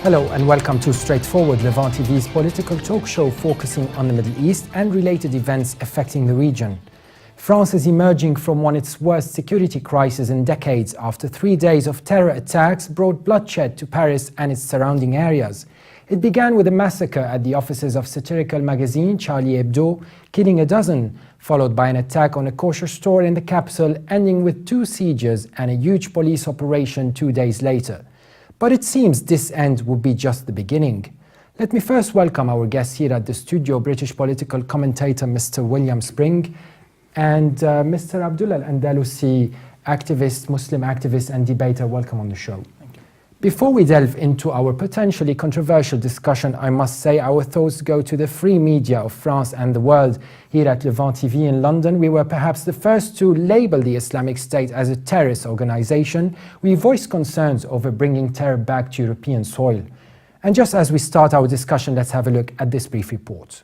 Hello and welcome to Straightforward, Levant TV's political talk show focusing on the Middle East and related events affecting the region. France is emerging from one of its worst security crises in decades after 3 days of terror attacks brought bloodshed to Paris and its surrounding areas. It began with a massacre at the offices of satirical magazine Charlie Hebdo, killing a dozen, followed by an attack on a kosher store in the capital, ending with 2 sieges and a huge police operation 2 days later. But it seems this end would be just the beginning. Let me first welcome our guests here at the studio, British political commentator Mr. William Spring and Mr. Abdullah Al-Andalusi, activist, Muslim activist and debater. Welcome on the show. Before we delve into our potentially controversial discussion, I must say our thoughts go to the free media of France and the world. Here at Levant TV in London, we were perhaps the first to label the Islamic State as a terrorist organization. We voiced concerns over bringing terror back to European soil. And just as we start our discussion, let's have a look at this brief report.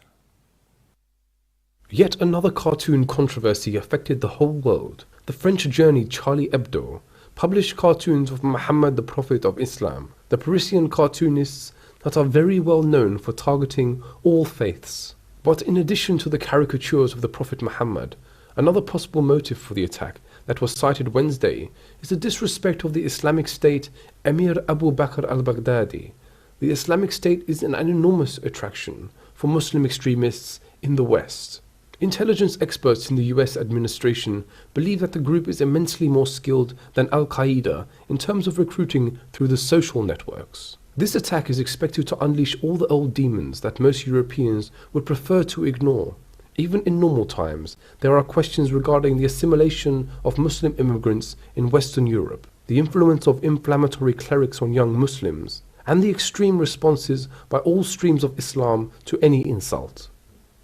Yet another cartoon controversy affected the whole world. The French journey Charlie Hebdo published cartoons of Muhammad, the Prophet of Islam, the Parisian cartoonists that are very well known for targeting all faiths. But in addition to the caricatures of the Prophet Muhammad, another possible motive for the attack that was cited Wednesday is the disrespect of the Islamic State Emir Abu Bakr al-Baghdadi. The Islamic State is an enormous attraction for Muslim extremists in the West. Intelligence experts in the US administration believe that the group is immensely more skilled than Al-Qaeda in terms of recruiting through the social networks. This attack is expected to unleash all the old demons that most Europeans would prefer to ignore. Even in normal times, there are questions regarding the assimilation of Muslim immigrants in Western Europe, the influence of inflammatory clerics on young Muslims, and the extreme responses by all streams of Islam to any insult.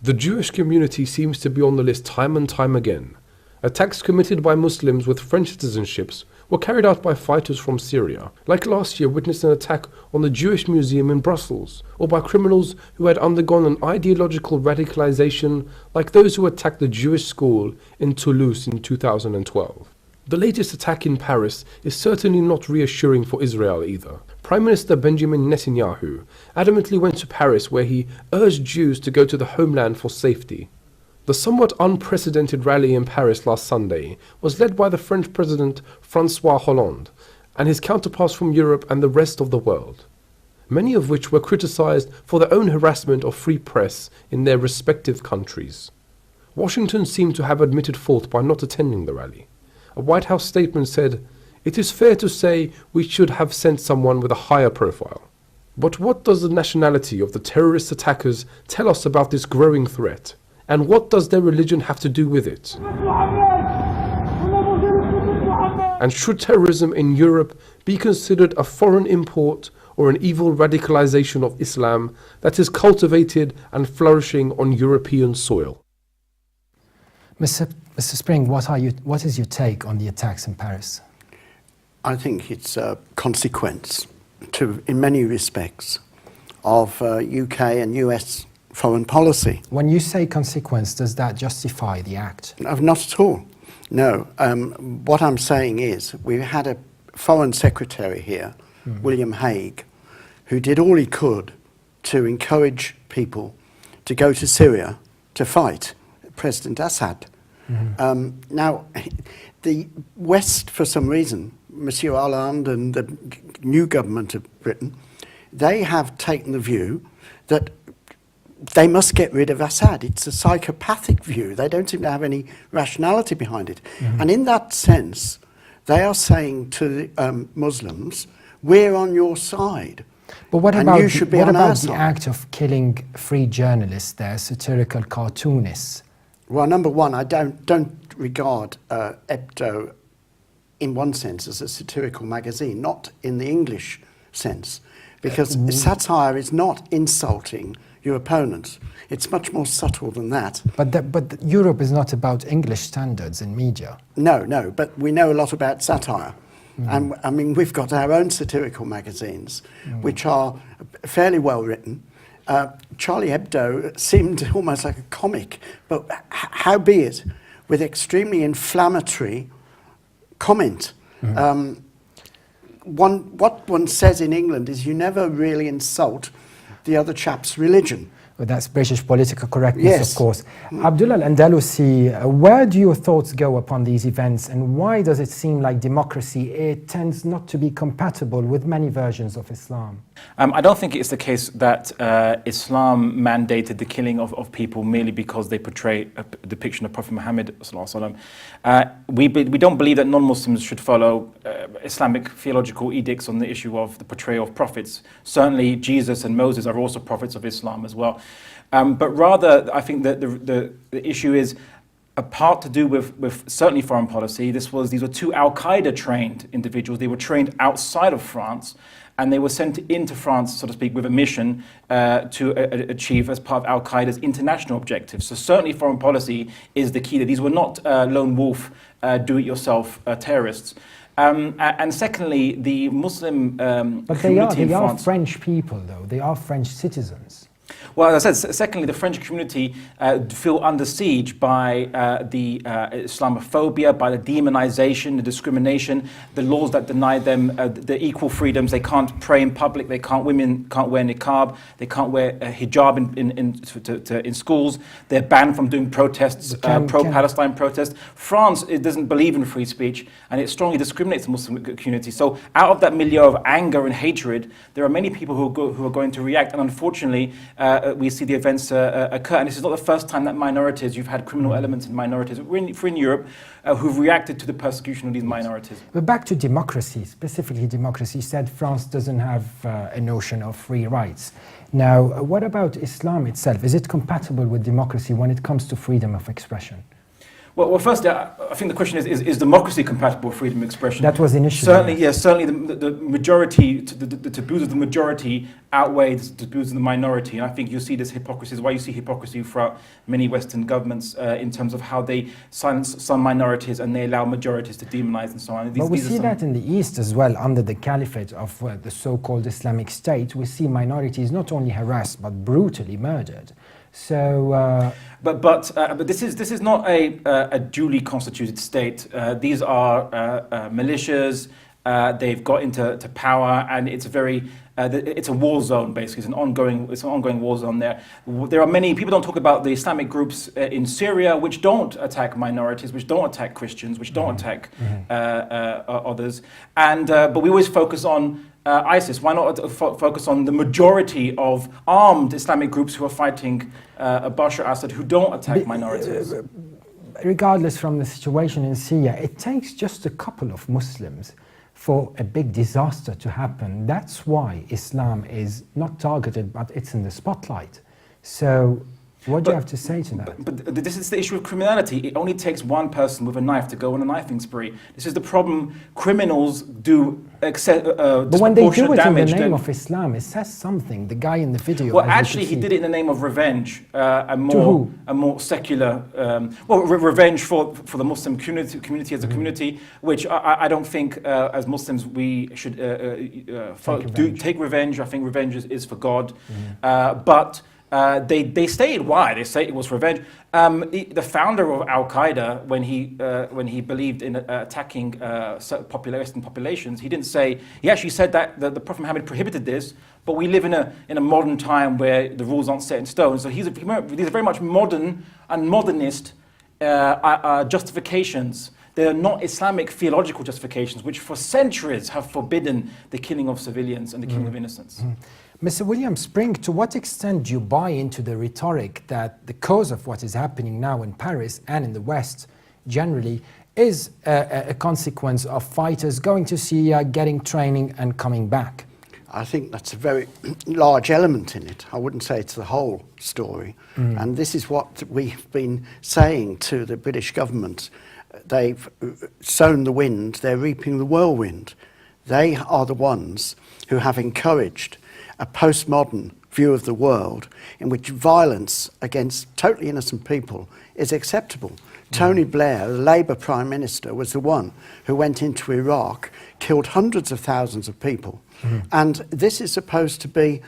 The Jewish community seems to be on the list time and time again. Attacks committed by Muslims with French citizenships were carried out by fighters from Syria, like last year witnessed an attack on the Jewish Museum in Brussels, or by criminals who had undergone an ideological radicalization like those who attacked the Jewish school in Toulouse in 2012. The latest attack in Paris is certainly not reassuring for Israel either. Prime Minister Benjamin Netanyahu adamantly went to Paris, where he urged Jews to go to the homeland for safety. The somewhat unprecedented rally in Paris last Sunday was led by the French President François Hollande and his counterparts from Europe and the rest of the world, many of which were criticized for their own harassment of free press in their respective countries. Washington seemed to have admitted fault by not attending the rally. A White House statement said, "It is fair to say we should have sent someone with a higher profile." But what does the nationality of the terrorist attackers tell us about this growing threat? And what does their religion have to do with it? And should terrorism in Europe be considered a foreign import or an evil radicalization of Islam that is cultivated and flourishing on European soil? Mr. Spring, what is your take on the attacks in Paris? I think it's a consequence, in many respects, of UK and US foreign policy. When you say consequence, does that justify the act? Not at all. No. What I'm saying is we had a foreign secretary here, William Hague, who did all he could to encourage people to go to Syria to fight President Assad. Now, the West, for some reason, Monsieur Hollande and the new government of Britain, they have taken the view that they must get rid of Assad. It's a psychopathic view. They don't seem to have any rationality behind it. And in that sense, they are saying to the Muslims, we're on your side. But what and about, you should be what on about our the side. act of killing free journalists there, satirical cartoonists? Well, number one, I don't regard Hebdo in one sense as a satirical magazine, not in the English sense, because satire is not insulting your opponents. It's much more subtle than that. But Europe is not about English standards in media. No, but we know a lot about satire. And I mean, we've got our own satirical magazines, which are fairly well written. Charlie Hebdo seemed almost like a comic, but howbeit, with extremely inflammatory comment. what one says in England is you never really insult the other chap's religion. Well, that's British political correctness, Yes. of course. Abdullah Al-Andalusi, where do your thoughts go upon these events, and why does it seem like democracy, it tends not to be compatible with many versions of Islam? I don't think it's the case that Islam mandated the killing of people merely because they portray a depiction of Prophet Muhammad. We don't believe that non-Muslims should follow Islamic theological edicts on the issue of the portrayal of prophets. Certainly Jesus and Moses are also prophets of Islam as well. But rather, I think that the issue is a part to do with certainly foreign policy. These were two Al-Qaeda trained individuals. They were trained outside of France, and they were sent into France, so to speak, with a mission to achieve as part of Al-Qaeda's international objectives. So certainly foreign policy is the key. That these were not lone wolf, do-it-yourself terrorists. And secondly, the Muslim but community in they are France. French people, though. They are French citizens. Well, as I said, secondly, the French community feel under siege by the Islamophobia, by the demonization, the discrimination, the laws that deny them the equal freedoms. They can't pray in public. Women can't wear niqab. They can't wear hijab in schools. They're banned from doing protests, pro-Palestine protests. France, it doesn't believe in free speech, and it strongly discriminates the Muslim community. So out of that milieu of anger and hatred, there are many people who are going to react, and unfortunately, we see the events occur. And this is not the first time that minorities, you've had criminal elements in minorities in Europe who've reacted to the persecution of these minorities. But back to democracy, specifically democracy, you said France doesn't have a notion of free rights. Now, what about Islam itself? Is it compatible with democracy when it comes to freedom of expression? Well, firstly, I think the question is democracy compatible with freedom of expression? That was initially. Certainly, yes. Certainly, the majority, the taboos of the majority outweigh the taboos of the minority, and I think you see this hypocrisy. Is why you see hypocrisy throughout many Western governments in terms of how they silence some minorities and they allow majorities to demonize and so on. But we see that in the East as well, under the caliphate of the so-called Islamic State. We see minorities not only harassed but brutally murdered. So, but this is not a duly constituted state. These are militias. They've got into power, and it's a war zone basically. It's an ongoing war zone there. There are many people don't talk about the Islamic groups in Syria which don't attack minorities, which don't attack Christians, which don't attack others. And but we always focus on ISIS. Why not focus on the majority of armed Islamic groups who are fighting Bashar al-Assad, who don't attack minorities? Regardless from the situation in Syria, it takes just a couple of Muslims for a big disaster to happen. That's why Islam is not targeted, but it's in the spotlight. So what do you have to say to that? But this is the issue of criminality. It only takes one person with a knife to go on a knifing spree. This is the problem. Criminals do but when they do it in the damage. name of Islam, it says something. The guy in the video. Well, actually, he did it in the name of revenge, a more secular. Revenge for the Muslim community as a community, which I don't think as Muslims we should take revenge. I think revenge is for God, but. They stated why. They say it was revenge. The founder of Al-Qaeda, when he believed in attacking Western populations, he didn't say. He actually said that the Prophet Muhammad prohibited this, but we live in a modern time where the rules aren't set in stone. So these are very much modern and modernist justifications. They are not Islamic theological justifications, which for centuries have forbidden the killing of civilians and the killing of innocents. Mr. William Spring, to what extent do you buy into the rhetoric that the cause of what is happening now in Paris and in the West generally is a consequence of fighters going to Syria, getting training and coming back? I think that's a very large element in it. I wouldn't say it's the whole story. And this is what we've been saying to the British government. They've sown the wind, they're reaping the whirlwind. They are the ones who have encouraged a postmodern view of the world in which violence against totally innocent people is acceptable. Tony Blair, the Labour Prime Minister, was the one who went into Iraq, killed hundreds of thousands of people. And this is supposed to be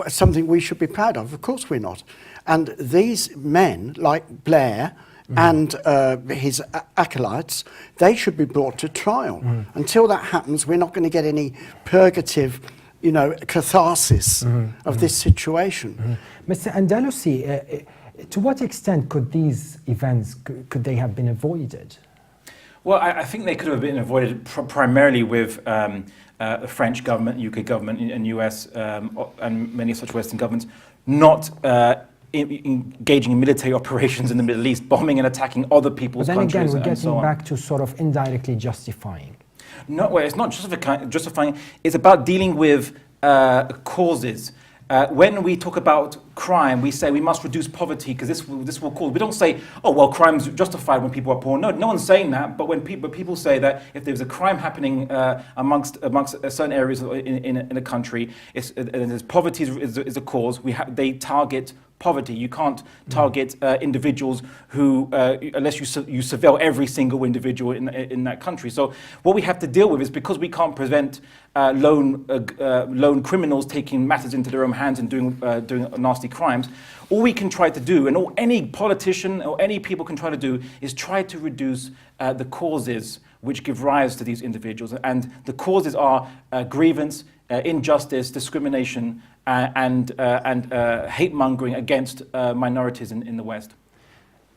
something we should be proud of. Of course we're not. And these men, like Blair and his acolytes, they should be brought to trial. Until that happens, we're not going to get any purgative, catharsis of this situation. Mr. Andalusi, to what extent could these events, could they have been avoided? Well, I think they could have been avoided primarily with the French government, UK government, and US and many such Western governments not engaging in military operations in the Middle East, bombing and attacking other people's countries. But then again, we're getting back to sort of indirectly justifying. No, well, it's not justifying. It's about dealing with causes. When we talk about crime, we say we must reduce poverty because this will cause. We don't say, oh well, crime's justified when people are poor. No one's saying that. But when people say that if there's a crime happening amongst certain areas in a country, and poverty is a cause, they target poverty. You can't target individuals who, unless you surveil every single individual in that country. So what we have to deal with is, because we can't prevent lone criminals taking matters into their own hands and doing nasty crimes, all we can try to do, and all any politician or any people can try to do, is try to reduce the causes which give rise to these individuals. And the causes are grievance, injustice, discrimination, and hate-mongering against minorities in the West.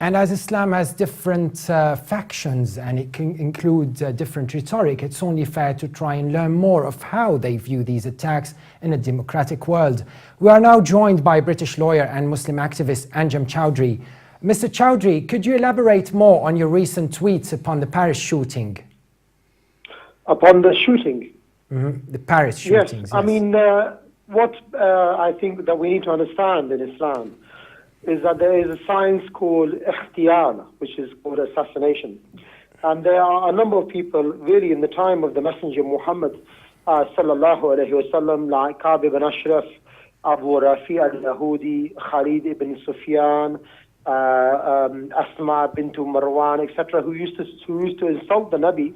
And as Islam has different factions and it can include different rhetoric, it's only fair to try and learn more of how they view these attacks in a democratic world. We are now joined by British lawyer and Muslim activist Anjem Choudary. Mr. Choudary, could you elaborate more on your recent tweets upon the Paris shooting? Upon the shooting? The Paris shootings. Yes, I mean, what I think that we need to understand in Islam is that there is a science called ikhtiyar, which is called assassination. And there are a number of people, really in the time of the Messenger Muhammad, sallallahu alayhi wasallam, like Ka'b ibn Ashraf, Abu Rafi al-Yahudi, Khalid ibn Sufyan, Asma bint Marwan, etc., who used to insult the Nabi,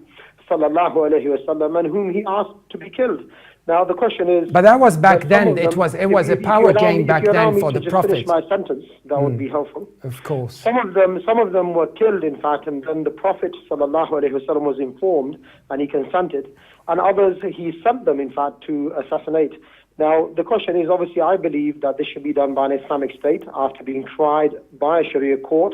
sallallahu alayhi wasallam, and whom he asked to be killed. Now the question is, but that was back then. It was a power game back then for the Prophet. Finish my sentence, that would be helpful. Of course. Some of them were killed, in fact, and then the Prophet sallallahu alaihi wasallam was informed and he consented, and others he sent them, in fact, to assassinate. Now the question is, obviously, I believe that this should be done by an Islamic State after being tried by a Sharia court.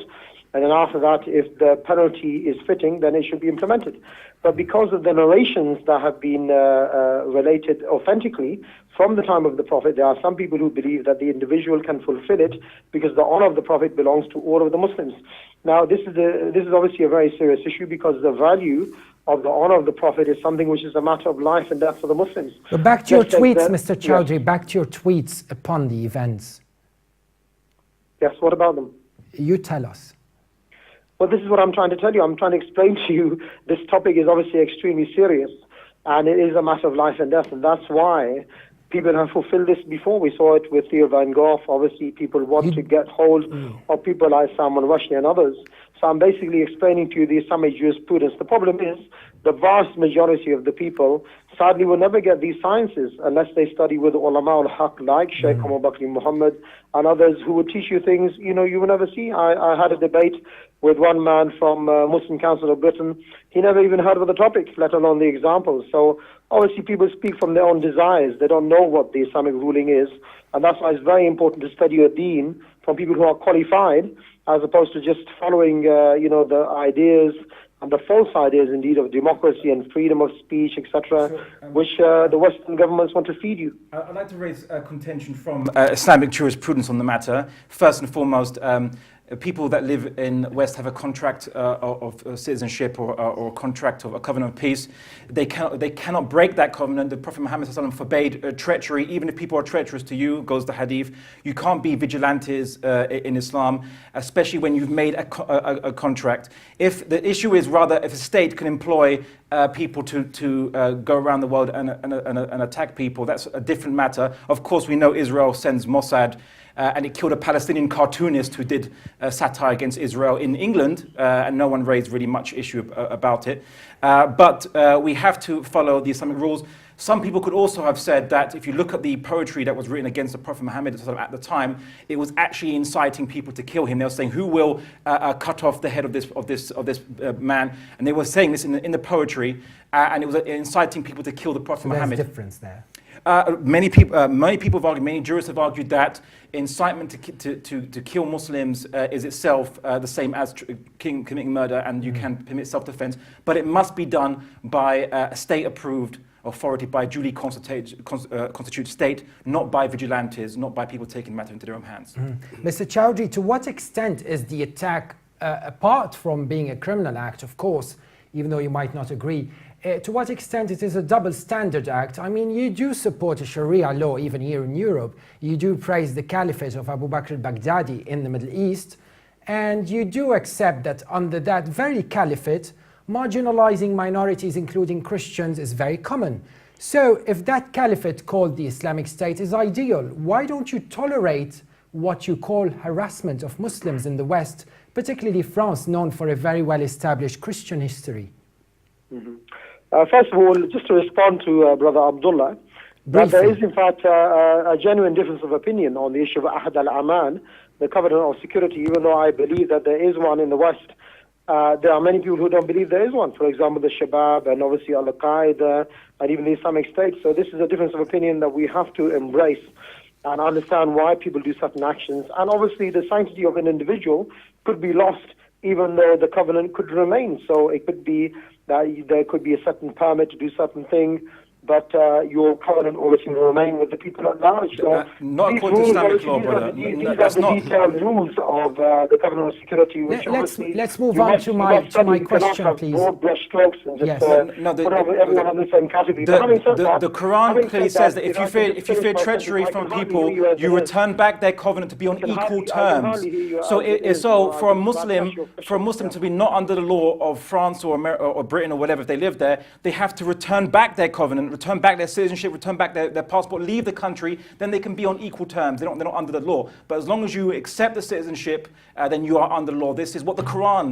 And then after that, if the penalty is fitting, then it should be implemented. But because of the narrations that have been related authentically from the time of the Prophet, there are some people who believe that the individual can fulfill it because the honor of the Prophet belongs to all of the Muslims. Now, this is obviously a very serious issue because the value of the honor of the Prophet is something which is a matter of life and death for the Muslims. But back to your tweets, Mr. Choudary, back to your tweets upon the events. Yes, what about them? You tell us. Well, this is what I'm trying to tell you. I'm trying to explain to you this topic is obviously extremely serious, and it is a matter of life and death, and that's why people have fulfilled this before. We saw it with Theo van Gogh. Obviously, people want to get hold of people like Salman Rushdie and others. So I'm basically explaining to you the Islamic jurisprudence. The problem is the vast majority of the people sadly will never get these sciences unless they study with ulama al-haq like Sheikh Abu Bakr Muhammad and others who will teach you things you will never see. I had a debate with one man from Muslim Council of Britain. He never even heard of the topic, let alone the examples. So obviously people speak from their own desires. They don't know what the Islamic ruling is. And that's why it's very important to study your deen from people who are qualified, as opposed to just following, the ideas and the false ideas, indeed, of democracy and freedom of speech, etc., which the Western governments want to feed you. I'd like to raise a contention from Islamic jurisprudence on the matter. First and foremost, people that live in the West have a contract of citizenship or a contract of a covenant of peace. They cannot break that covenant. The Prophet Muhammad ﷺ forbade treachery. Even if people are treacherous to you, goes the hadith. You can't be vigilantes in Islam, especially when you've made a contract. If the issue is rather if a state can employ people to go around the world and attack people, that's a different matter. Of course, we know Israel sends Mossad and it killed a Palestinian cartoonist who did satire against Israel in England, and no one raised really much issue about it. But we have to follow the Islamic rules. Some people could also have said that if you look at the poetry that was written against the Prophet Muhammad at the time, it was actually inciting people to kill him. They were saying, "Who will cut off the head of this man?" And they were saying this in the poetry, and it was inciting people to kill the Prophet Muhammad. There's a difference there. Many people have argued, many jurists have argued that incitement to kill Muslims is itself the same as committing murder, and you can permit self-defense, but it must be done by a state-approved authority, by a duly constituted state, not by vigilantes, not by people taking the matter into their own hands. Mr. Chowdhury, to what extent is the attack, apart from being a criminal act, of course, even though you might not agree, to what extent it is a double standard act? I mean, you do support a Sharia law even here in Europe. You do praise the caliphate of Abu Bakr al-Baghdadi in the Middle East. And you do accept that under that very caliphate, marginalizing minorities, including Christians, is very common. So if that caliphate called the Islamic State is ideal, why don't you tolerate what you call harassment of Muslims in the West, particularly France, known for a very well-established Christian history? First of all, just to respond to Brother Abdullah, that there is in fact a genuine difference of opinion on the issue of Ahd al-Aman, the covenant of security, even though I believe that there is one in the West. There are many people who don't believe there is one. For example, the Shabab and obviously Al-Qaeda and even the Islamic State. So this is a difference of opinion that we have to embrace and understand why people do certain actions. And obviously the sanctity of an individual could be lost even though the covenant could remain. So it could be that there could be a certain permit to do certain thing, but your covenant obviously will remain with the people at large. So not according to Islamic law, brother. These are the detailed rules of the covenant of security. Which let's move on to my question, please. Broad brush strokes and just put everyone on the same category. The Quran clearly says that if you fear treachery from people, you return back their covenant to be on equal terms. So for a Muslim to be not under the law of France or Britain or whatever, if they live there, they have to return back their covenant, return back their citizenship, return back their passport, leave the country, then they can be on equal terms. They're not under the law. But as long as you accept the citizenship, then you are under the law. This is what the Quran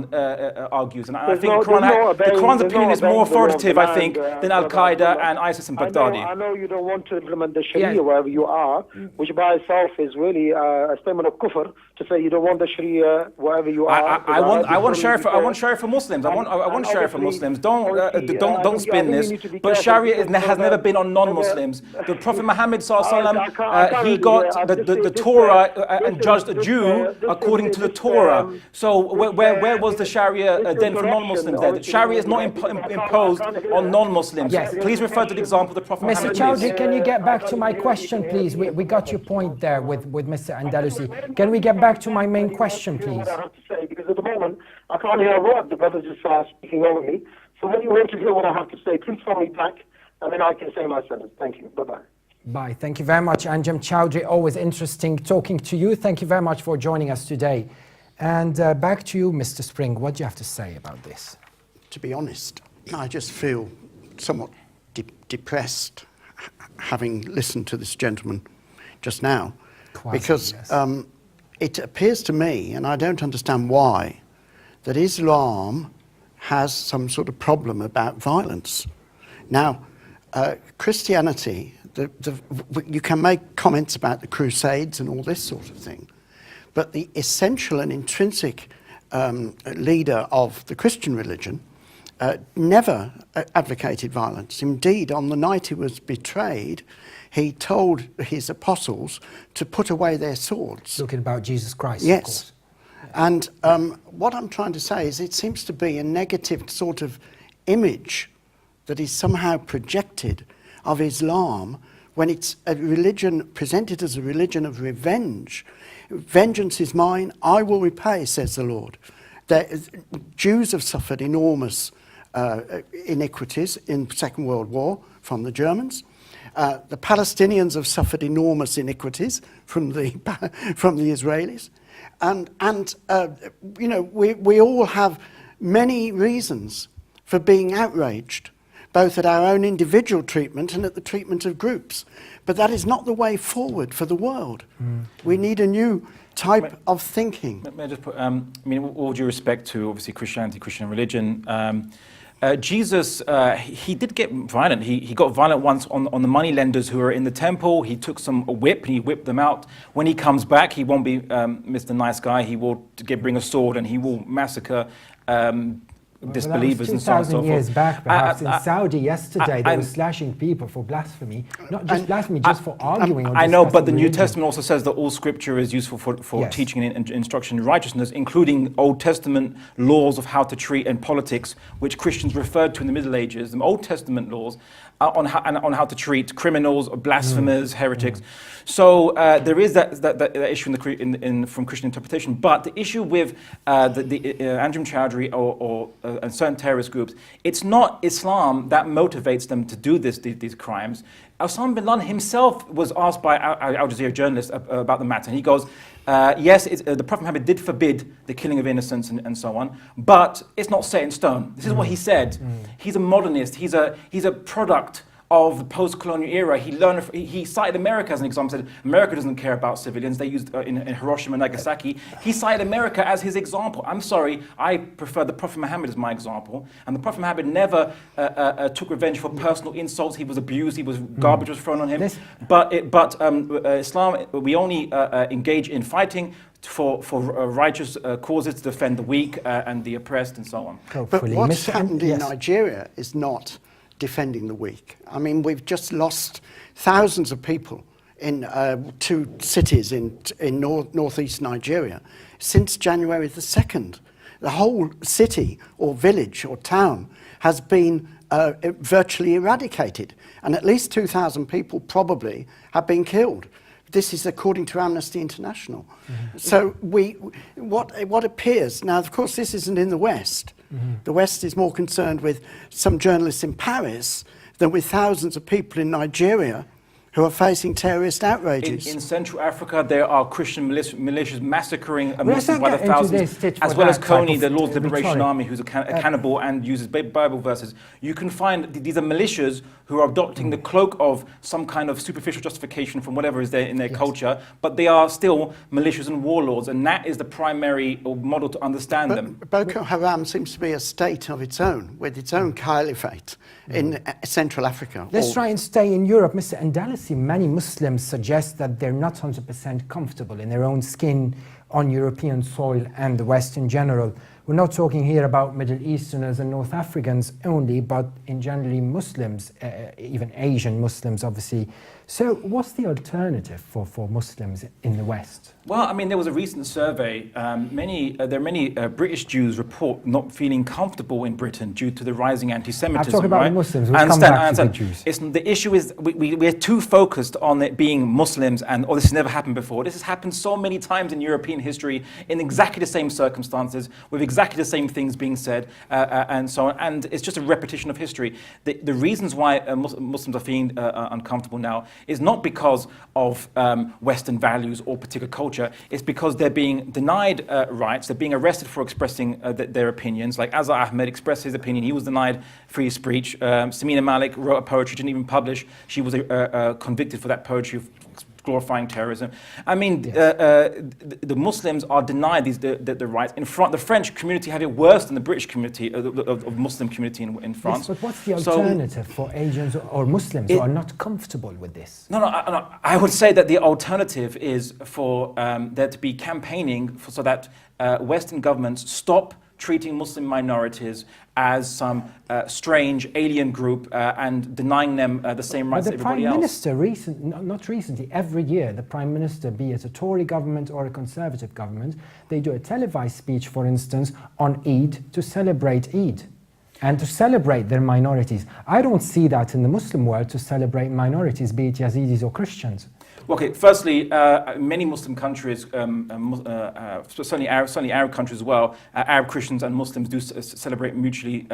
argues. And I think the Quran's opinion is more authoritative, I think, than Al-Qaeda and ISIS and Baghdadi. I know you don't want to implement the Sharia wherever you are, which by itself is really a statement of kufr, to say you don't want the Sharia wherever you are. I want Sharia for Muslims. I want Sharia for Muslims. Don't spin this. But Sharia has never been on non-Muslims. The Prophet Muhammad ﷺ, he got the Torah and judged a Jew according to the Torah. So where was the Sharia then for non-Muslims? The Sharia is not imposed on non-Muslims. Yes. Please refer to the example of the Prophet Mr. Muhammad. Chowdhury, can you get back to my question, please? We got your point there with Mr. Andalusi. Can we get back to my main question, please? I have to say, because at the moment I can't hear a word. The brother's just speaking over me. So when you want to hear what I have to say, please phone me back, and then I can say my sentence. Thank you. Bye-bye. Bye. Thank you very much, Anjem Chowdhury. Always interesting talking to you. Thank you very much for joining us today. And back to you, Mr. Spring. What do you have to say about this? To be honest, I just feel somewhat depressed having listened to this gentleman just now. Because it appears to me, and I don't understand why, that Islam has some sort of problem about violence. Now, Christianity, you can make comments about the Crusades and all this sort of thing, but the essential and intrinsic leader of the Christian religion never advocated violence. Indeed, on the night he was betrayed, he told his apostles to put away their swords. Talking about Jesus Christ, yes. Of course. And what I'm trying to say is it seems to be a negative sort of image that is somehow projected of Islam when it's a religion presented as a religion of revenge. Vengeance is mine, I will repay, says the Lord. Jews have suffered enormous iniquities in the Second World War from the Germans. The Palestinians have suffered enormous iniquities from the Israelis. And you know, we all have many reasons for being outraged, both at our own individual treatment and at the treatment of groups. But that is not the way forward for the world. We need a new type of thinking. May I just put, I mean, all due respect to obviously Christianity, Christian religion, Jesus, he did get violent. He got violent once on the moneylenders who were in the temple. He took a whip and he whipped them out. When he comes back, he won't be Mr. Nice Guy. He will bring a sword and he will massacre disbelievers and so on and so 2,000 years forth. back, perhaps. In Saudi yesterday, they were slashing people for blasphemy. Not just blasphemy, just for arguing. I know, but the New Testament also says that all scripture is useful for Yes. teaching and instruction in righteousness, including Old Testament laws of how to treat and politics, which Christians referred to in the Middle Ages, the Old Testament laws on how to treat criminals, blasphemers, heretics. So there is that issue from Christian interpretation. But the issue with Anjem Choudary or and certain terrorist groups, it's not Islam that motivates them to do these crimes. Osama bin Laden himself was asked by Al Jazeera journalists about the matter, and he goes, yes, the Prophet Muhammad did forbid the killing of innocents and so on, but it's not set in stone. This is what he said. He's a modernist. He's a product of the post-colonial era. He cited America as an example, said America doesn't care about civilians. They used in Hiroshima and Nagasaki. He cited America as his example. I'm sorry, I prefer the Prophet Muhammad as my example. And the Prophet Muhammad never took revenge for personal insults. He was abused. Garbage was thrown on him. But Islam, we only engage in fighting for righteous causes to defend the weak and the oppressed and so on. But what's happened in Nigeria is not defending the weak. I mean, we've just lost thousands of people in 2 cities in northeast Nigeria since January the 2nd. The whole city or village or town has been virtually eradicated, and at least 2,000 people probably have been killed. This is according to Amnesty International. So what appears, now of course this isn't in the West. The West is more concerned with some journalists in Paris than with thousands of people in Nigeria who are facing terrorist outrages. In Central Africa, there are Christian militias massacring Muslims by the thousands, as well as Kony, the Lord's Liberation Army, who's a cannibal and uses Bible verses. You can find these are militias who are adopting the cloak of some kind of superficial justification from whatever is there in their culture, but they are still militias and warlords, and that is the primary model to understand them. Boko Haram seems to be a state of its own, with its own caliphate in Central Africa. Let's try and stay in Europe. Mr. Andalasi, many Muslims suggest that they're not 100% comfortable in their own skin on European soil and the West in general. We're not talking here about Middle Easterners and North Africans only, but in generally Muslims, even Asian Muslims, obviously. So what's the alternative for Muslims in the West? Well, I mean, there was a recent survey. There are many British Jews report not feeling comfortable in Britain due to the rising anti-Semitism. I'm talking about right? Muslims. We'll come back to the Jews. The issue is we're too focused on it being Muslims and, this has never happened before. This has happened so many times in European history in exactly the same circumstances, with exactly the same things being said, and so on. And it's just a repetition of history. The reasons why Muslims are feeling uncomfortable now is not because of Western values or particular culture. It's because they're being denied rights. They're being arrested for expressing their opinions. Like Azhar Ahmed expressed his opinion. He was denied free speech. Samina Malik wrote a poetry, didn't even publish. She was convicted for that poetry of glorifying terrorism. I mean, the Muslims are denied the rights. In France, the French community have it worse than the British community, of Muslim community in France. Yes, but what's the alternative for Asians or Muslims who are not comfortable with this? No, I would say that the alternative is for there to be campaigning so that Western governments stop treating Muslim minorities as some strange alien group and denying them the same rights as everybody else. The Prime Minister, not recently, every year, the Prime Minister, be it a Tory government or a Conservative government, they do a televised speech, for instance, on Eid to celebrate Eid and to celebrate their minorities. I don't see that in the Muslim world, to celebrate minorities, be it Yazidis or Christians. Okay, firstly, many Muslim countries, certainly Arab countries as well, Arab Christians and Muslims do celebrate mutually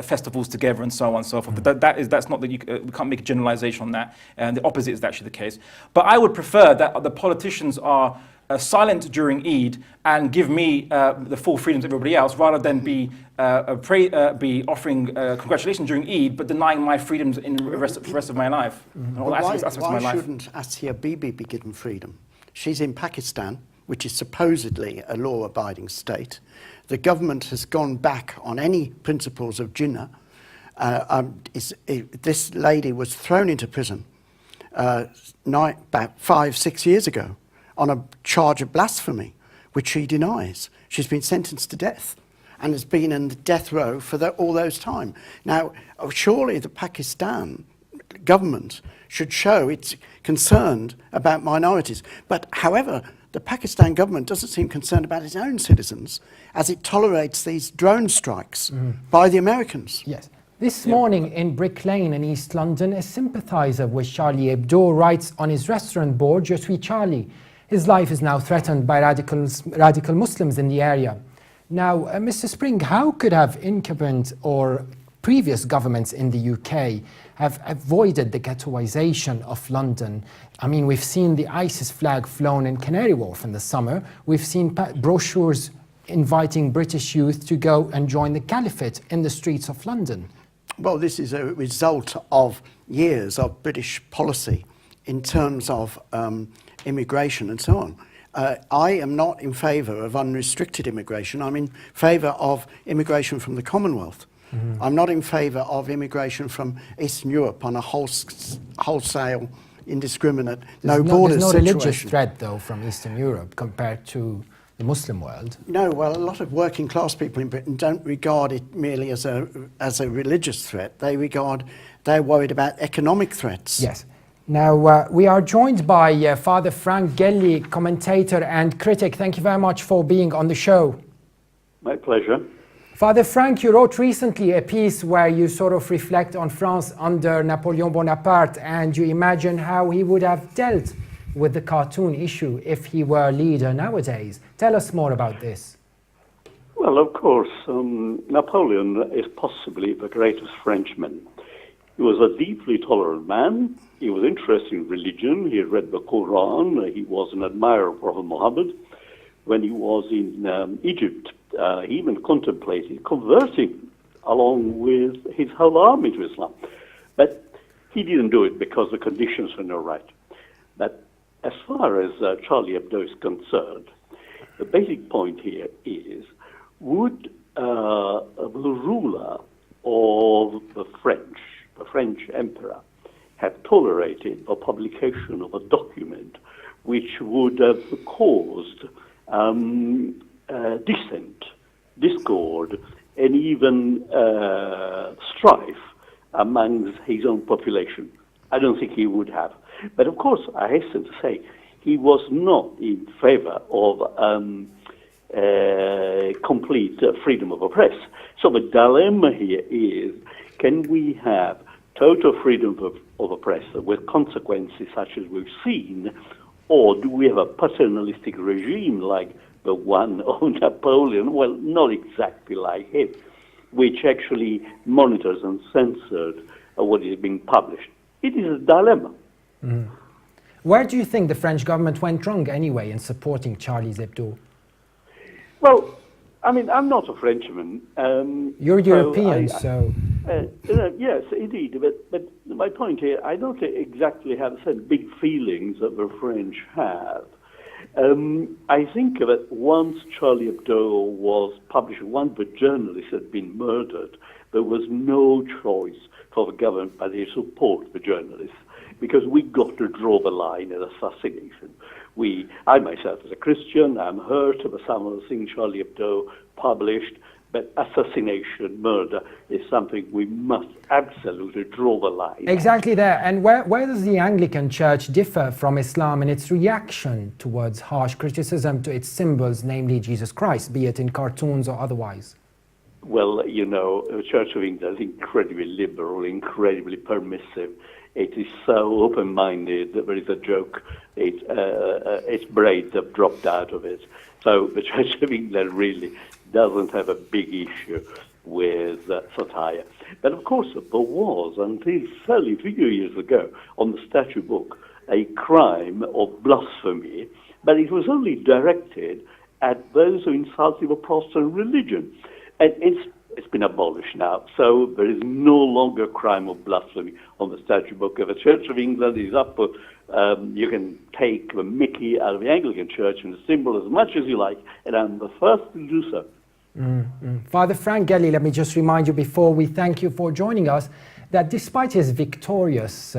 festivals together and so on and so forth. But that's not that we can't make a generalization on that, and the opposite is actually the case. But I would prefer that the politicians are silent during Eid and give me the full freedoms of everybody else, rather than be offering congratulations during Eid, but denying my freedoms in the rest of my life. Why shouldn't Asia Bibi be given freedom? She's in Pakistan, which is supposedly a law-abiding state. The government has gone back on any principles of Jinnah. This lady was thrown into prison about 5-6 years ago on a charge of blasphemy, which she denies. She's been sentenced to death and has been in the death row for all those time. Now, surely the Pakistan government should show it's concerned about minorities. But however, the Pakistan government doesn't seem concerned about its own citizens as it tolerates these drone strikes by the Americans. Yes. This morning in Brick Lane in East London, a sympathiser with Charlie Hebdo writes on his restaurant board, "Je suis Charlie." His life is now threatened by radical Muslims in the area. Now, Mr. Spring, how could have incumbent or previous governments in the UK have avoided the ghettoisation of London? I mean, we've seen the ISIS flag flown in Canary Wharf in the summer. We've seen brochures inviting British youth to go and join the caliphate in the streets of London. Well, this is a result of years of British policy in terms of immigration and so on. I am not in favour of unrestricted immigration. I'm in favour of immigration from the Commonwealth. I'm not in favour of immigration from Eastern Europe on a wholesale, indiscriminate, no borders There's no situation. religious threat, though, from Eastern Europe compared to the Muslim world. No, well, a lot of working class people in Britain don't regard it merely as a religious threat. They're worried about economic threats. Yes. Now, we are joined by Father Frank Gelli, commentator and critic. Thank you very much for being on the show. My pleasure. Father Frank, you wrote recently a piece where you sort of reflect on France under Napoleon Bonaparte, and you imagine how he would have dealt with the cartoon issue if he were leader nowadays. Tell us more about this. Well, of course, Napoleon is possibly the greatest Frenchman. He was a deeply tolerant man. He was interested in religion. He read the Quran. He was an admirer of Prophet Muhammad. When he was in Egypt, he even contemplated converting along with his whole army to Islam. But he didn't do it because the conditions were not right. But as far as Charlie Hebdo is concerned, the basic point here is, would the ruler of the French emperor, have tolerated the publication of a document which would have caused dissent, discord, and even strife amongst his own population? I don't think he would have. But of course, I hasten to say, he was not in favor of complete freedom of the press. So the dilemma here is, can we have total freedom of the press with consequences such as we've seen, or do we have a paternalistic regime like the one of Napoleon? Well, not exactly like him, which actually monitors and censors what is being published. It is a dilemma. Where do you think the French government went wrong anyway in supporting Charlie Hebdo? Well, I mean, I'm not a Frenchman. You're European, so... yes, indeed. But my point here, I don't exactly have the big feelings that the French have. I think that once Charlie Hebdo was published, once the journalist had been murdered, there was no choice for the government but to support the journalists, because we got to draw the line at assassination. I myself, as a Christian, I'm hurt by some of the things Charlie Hebdo published, but assassination, murder, is something we must absolutely draw the line. Exactly there. And where does the Anglican Church differ from Islam in its reaction towards harsh criticism to its symbols, namely Jesus Christ, be it in cartoons or otherwise? Well, you know, the Church of England is incredibly liberal, incredibly permissive. It is so open-minded that there is a joke. Its braids have dropped out of it. So the Church of England really doesn't have a big issue with satire. But of course, there was, until fairly few years ago, on the statute book, a crime of blasphemy, but it was only directed at those who insulted the Protestant religion. And It's been abolished now. So there is no longer a crime of blasphemy on the statute book. If the Church of England is up for, you can take the Mickey out of the Anglican Church and the symbol as much as you like, and I'm the first to do so. Father Frank Gelly, let me just remind you before we thank you for joining us that despite his victorious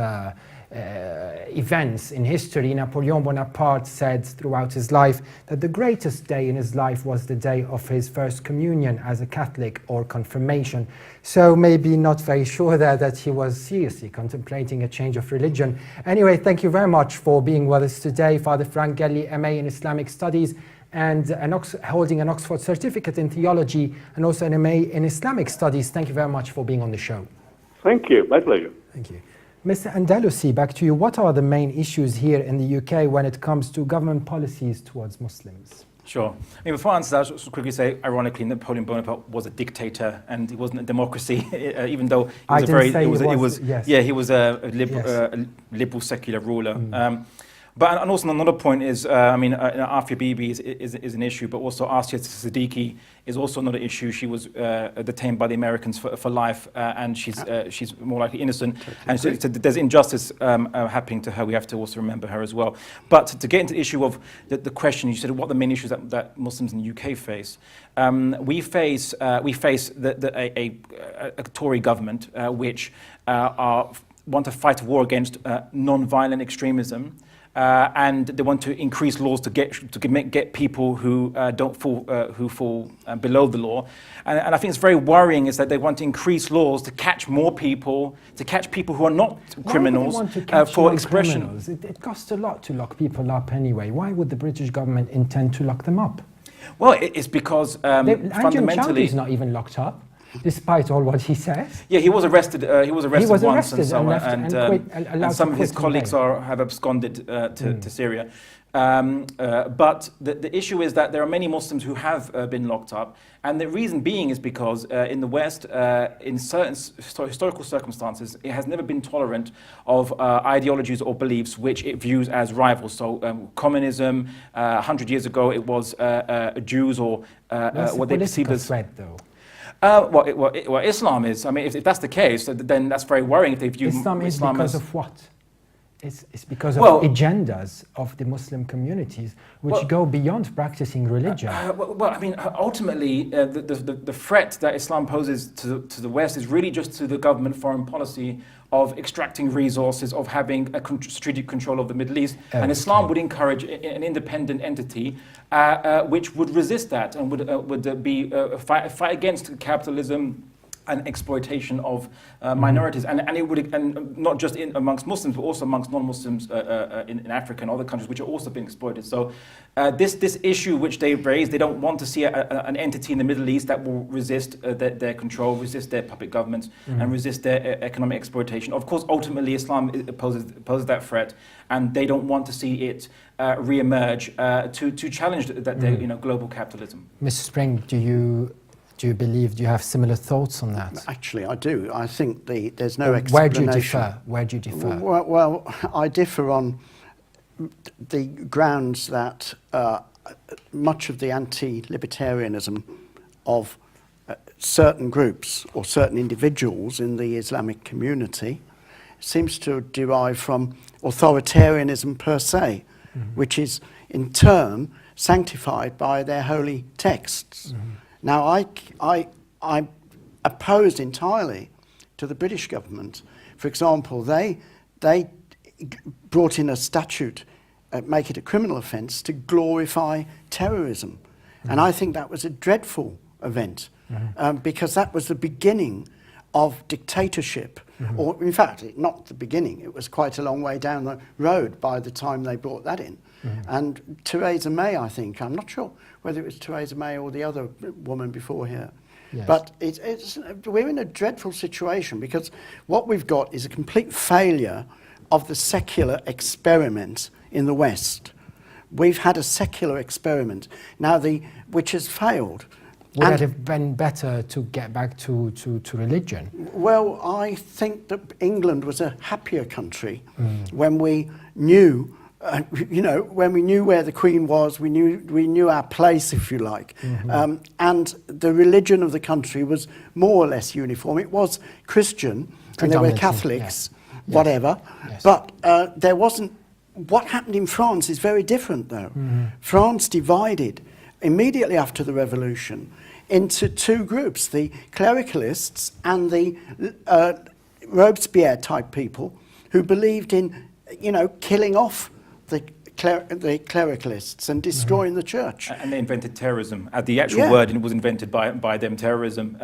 events in history, Napoleon Bonaparte said throughout his life that the greatest day in his life was the day of his first communion as a Catholic or confirmation. So maybe not very sure there that he was seriously contemplating a change of religion. Anyway, thank you very much for being with us today, Father Frank Gelly, MA in Islamic Studies and holding an Oxford Certificate in Theology and also an MA in Islamic Studies. Thank you very much for being on the show. Thank you. My pleasure. Thank you. Mr. Andalusi, back to you. What are the main issues here in the UK when it comes to government policies towards Muslims? Sure. I mean, before I answer that, I'll just quickly say, ironically, Napoleon Bonaparte was a dictator, and he wasn't a democracy, even though he was a liberal secular ruler. But and also another point is, I mean, Afia Bibi is an issue, but also Asia Siddiqui is also another issue. She was detained by the Americans for life, and she's more likely innocent. And so there's injustice happening to her. We have to also remember her as well. But to get into the issue of the question, you said what are the main issues that Muslims in the UK face? We face a Tory government which want to fight a war against non-violent extremism. And they want to increase laws to get people who fall below the law, and I think it's very worrying is that they want to increase laws to catch more people, who are not criminals. Why would they want to catch for expression. Criminals? It costs a lot to lock people up anyway. Why would the British government intend to lock them up? Well, it's because fundamentally is not even locked up. Despite all what he says. Yeah, he was arrested. He was arrested once, and so and some of his colleagues have absconded to Syria. But the issue is that there are many Muslims who have been locked up, and the reason being is because in the West, in certain historical circumstances, it has never been tolerant of ideologies or beliefs which it views as rivals. So communism, 100 years ago, it was Jews or what they perceived as threat, though. Well, Islam is. I mean, if that's the case, then that's very worrying. If they view Islam is because of what? It's because of agendas of the Muslim communities, which go beyond practicing religion. I mean, ultimately, the threat that Islam poses to the West is really just to the government foreign policy of extracting resources, of having a strategic control of the Middle East. And Islam would encourage an independent entity which would resist that and would be fight against capitalism and exploitation of minorities, and it would, and not just amongst Muslims, but also amongst non-Muslims in Africa and other countries which are also being exploited. So this issue which they raise, they don't want to see an entity in the Middle East that will resist their control, resist their puppet governments, and resist their economic exploitation. Of course, ultimately, Islam poses that threat, and they don't want to see it re-emerge to challenge that global capitalism. Mr. Spring, do you have similar thoughts on that? Actually, I do. I think there's no explanation. Where do you differ? Well, I differ on the grounds that much of the anti-libertarianism of certain groups or certain individuals in the Islamic community seems to derive from authoritarianism per se, which is in turn sanctified by their holy texts. Now, I'm opposed entirely to the British government. For example, they brought in a statute, make it a criminal offence, to glorify terrorism. And I think that was a dreadful event because that was the beginning of dictatorship. Or, in fact, not the beginning. It was quite a long way down the road by the time they brought that in. And Theresa May, I think, I'm not sure whether it was Theresa May or the other woman before here. Yes. But we're in a dreadful situation because what we've got is a complete failure of the secular experiment in the West. We've had a secular experiment now, which has failed. Would it have been better to get back to religion? Well, I think that England was a happier country when we knew you know, when we knew where the Queen was, we knew our place, if you like. And the religion of the country was more or less uniform. It was Christian, and there were Catholics, whatever. But there wasn't. What happened in France is very different, though. France divided immediately after the revolution into two groups: the clericalists and the Robespierre-type people who believed in, you know, killing off the clericalists and destroying the church. And they invented terrorism. The actual word was invented by them, terrorism,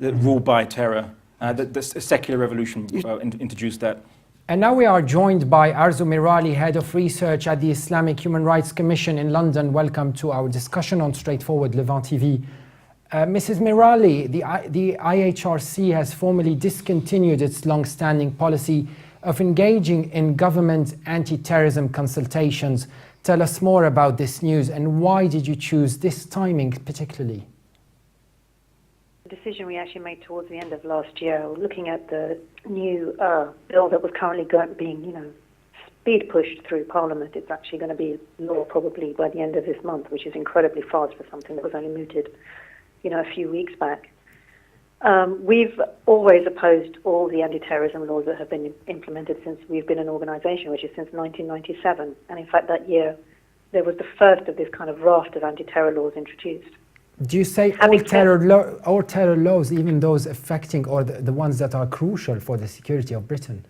ruled by terror. The secular revolution introduced that. And now we are joined by Arzu Mirali, Head of Research at the Islamic Human Rights Commission in London. Welcome to our discussion on Straightforward Levant TV. Mrs. Mirali, the IHRC has formally discontinued its long-standing policy of engaging in government anti-terrorism consultations. Tell us more about this news, and why did you choose this timing particularly? The decision we actually made towards the end of last year, looking at the new bill that was currently being, speed pushed through Parliament. It's actually going to be law probably by the end of this month, which is incredibly fast for something that was only mooted, a few weeks back. We've always opposed all the anti-terrorism laws that have been implemented since we've been an organisation, which is since 1997. And in fact, that year, there was the first of this kind of raft of anti-terror laws introduced. Do you say all terror laws, even those affecting or the ones that are crucial for the security of Britain?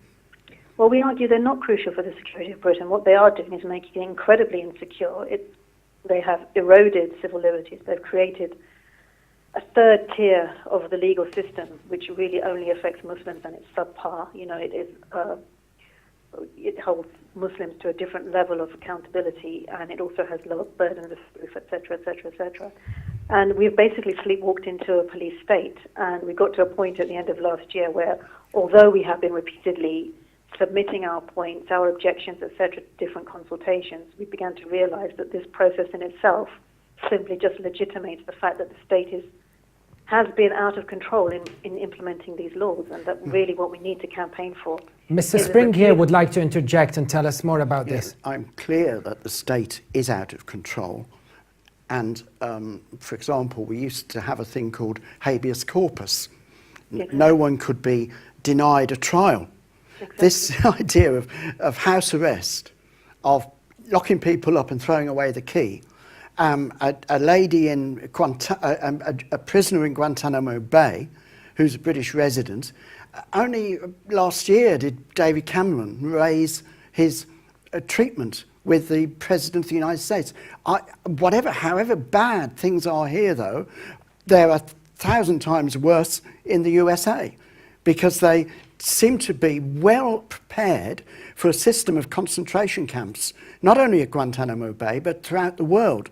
Well, we argue they're not crucial for the security of Britain. What they are doing is making it incredibly insecure. They have eroded civil liberties. They've created a third tier of the legal system, which really only affects Muslims, and it's subpar. It holds Muslims to a different level of accountability, and it also has lower burdens of proof, etc., etc., etc. And we've basically sleepwalked into a police state, and we got to a point at the end of last year where, although we have been repeatedly submitting our points, our objections, etc., to different consultations, we began to realize that this process in itself simply just legitimates the fact that the state has been out of control in implementing these laws, and that really what we need to campaign for. Mr. Spring here would like to interject and tell us more about this. I'm clear that the state is out of control. And, for example, we used to have a thing called habeas corpus. Exactly. No one could be denied a trial. Exactly. This idea of house arrest, of locking people up and throwing away the key. A lady in a prisoner in Guantanamo Bay, who's a British resident, only last year did David Cameron raise his treatment with the President of the United States. However bad things are here, though, they're 1,000 times worse in the USA, because they seem to be well prepared for a system of concentration camps, not only at Guantanamo Bay, but throughout the world.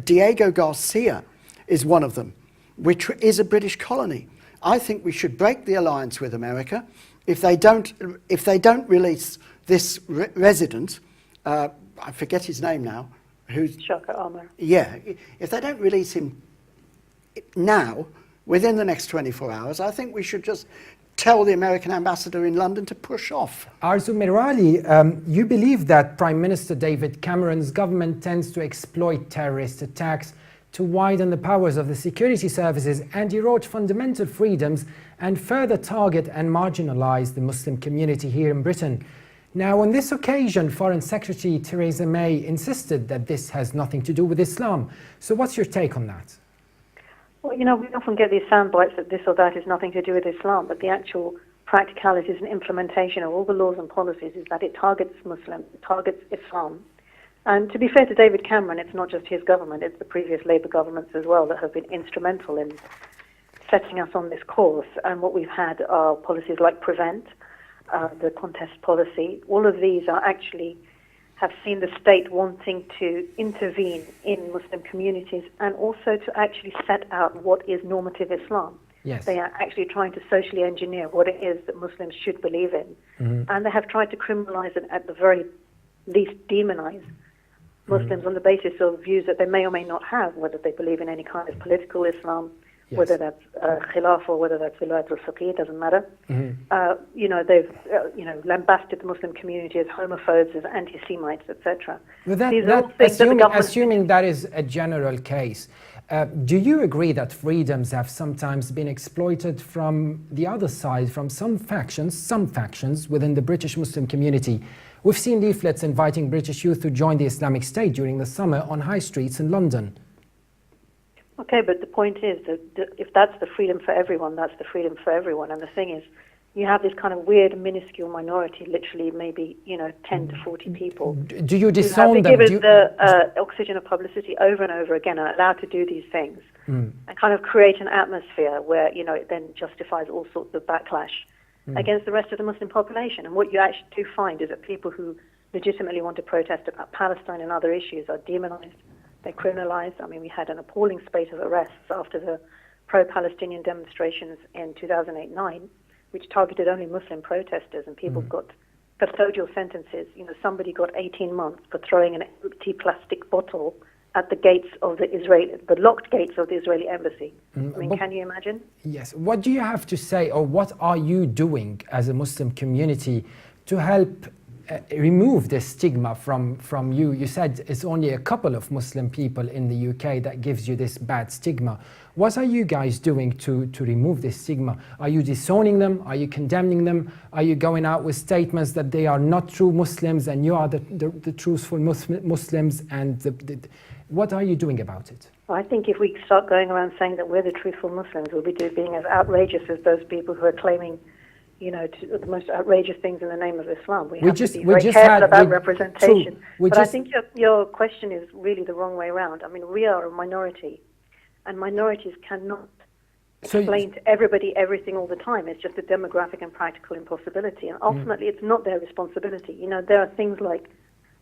Diego Garcia is one of them, which is a British colony. I think we should break the alliance with America. If they don't release this resident, I forget his name now, who's... Shaka Omar. Yeah, if they don't release him now, within the next 24 hours, I think we should just tell the American ambassador in London to push off. Arzu Mirali, you believe that Prime Minister David Cameron's government tends to exploit terrorist attacks to widen the powers of the security services and erode fundamental freedoms and further target and marginalise the Muslim community here in Britain. Now, on this occasion, Foreign Secretary Theresa May insisted that this has nothing to do with Islam. So what's your take on that? Well, we often get these sound bites that this or that is nothing to do with Islam, but the actual practicalities and implementation of all the laws and policies is that it targets Muslims, it targets Islam. And to be fair to David Cameron, it's not just his government, it's the previous Labour governments as well that have been instrumental in setting us on this course. And what we've had are policies like Prevent, the contest policy. All of these are actually have seen the state wanting to intervene in Muslim communities and also to actually set out what is normative Islam. Yes. They are actually trying to socially engineer what it is that Muslims should believe in. Mm-hmm. And they have tried to criminalize and at the very least demonize Muslims on the basis of views that they may or may not have, whether they believe in any kind of political Islam Yes. whether that's Khilaf or whether that's Wilayat al-Fiqh, it doesn't matter. They've lambasted the Muslim community as homophobes, as anti-Semites, etc. Well, These are all things that the government... assuming that is a general case, do you agree that freedoms have sometimes been exploited from the other side, from some factions within the British Muslim community? We've seen leaflets inviting British youth to join the Islamic State during the summer on high streets in London. Okay, but the point is that if that's the freedom for everyone, that's the freedom for everyone. And the thing is, you have this kind of weird, minuscule minority, literally maybe 10 to 40 people. Do you disown them? Who have been given the oxygen of publicity over and over again, and allowed to do these things, and kind of create an atmosphere where it then justifies all sorts of backlash against the rest of the Muslim population. And what you actually do find is that people who legitimately want to protest about Palestine and other issues are demonized. They're criminalized. I mean, we had an appalling spate of arrests after the pro-Palestinian demonstrations in 2008-9, which targeted only Muslim protesters, and people got custodial sentences. Somebody got 18 months for throwing an empty plastic bottle at the gates of the locked gates of the Israeli embassy. I mean, can you imagine? Yes. What do you have to say, or what are you doing as a Muslim community to help remove this stigma from you? You said it's only a couple of Muslim people in the UK that gives you this bad stigma. What are you guys doing to remove this stigma? Are you disowning them? Are you condemning them? Are you going out with statements that they are not true Muslims and you are the truthful Muslims? And what are you doing about it? Well, I think if we start going around saying that we're the truthful Muslims, we'll be being as outrageous as those people who are claiming the most outrageous things in the name of Islam. We have to be very careful about representation. But I think your question is really the wrong way around. I mean, we are a minority, and minorities cannot explain to everybody everything all the time. It's just a demographic and practical impossibility, and ultimately it's not their responsibility. There are things like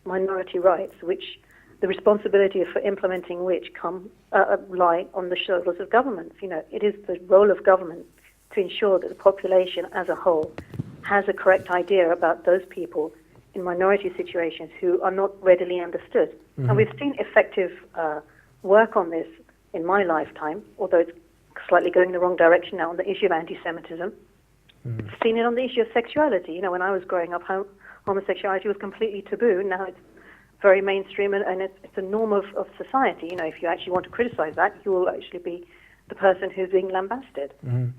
minority rights, which the responsibility for implementing which lie on the shoulders of governments. It is the role of government to ensure that the population as a whole has a correct idea about those people in minority situations who are not readily understood. And we've seen effective work on this in my lifetime, although it's slightly going in the wrong direction now on the issue of anti-Semitism. We've seen it on the issue of sexuality. When I was growing up, homosexuality was completely taboo. Now it's very mainstream, and it's a norm of society. If you actually want to criticize that, you will actually be the person who's being lambasted. I'm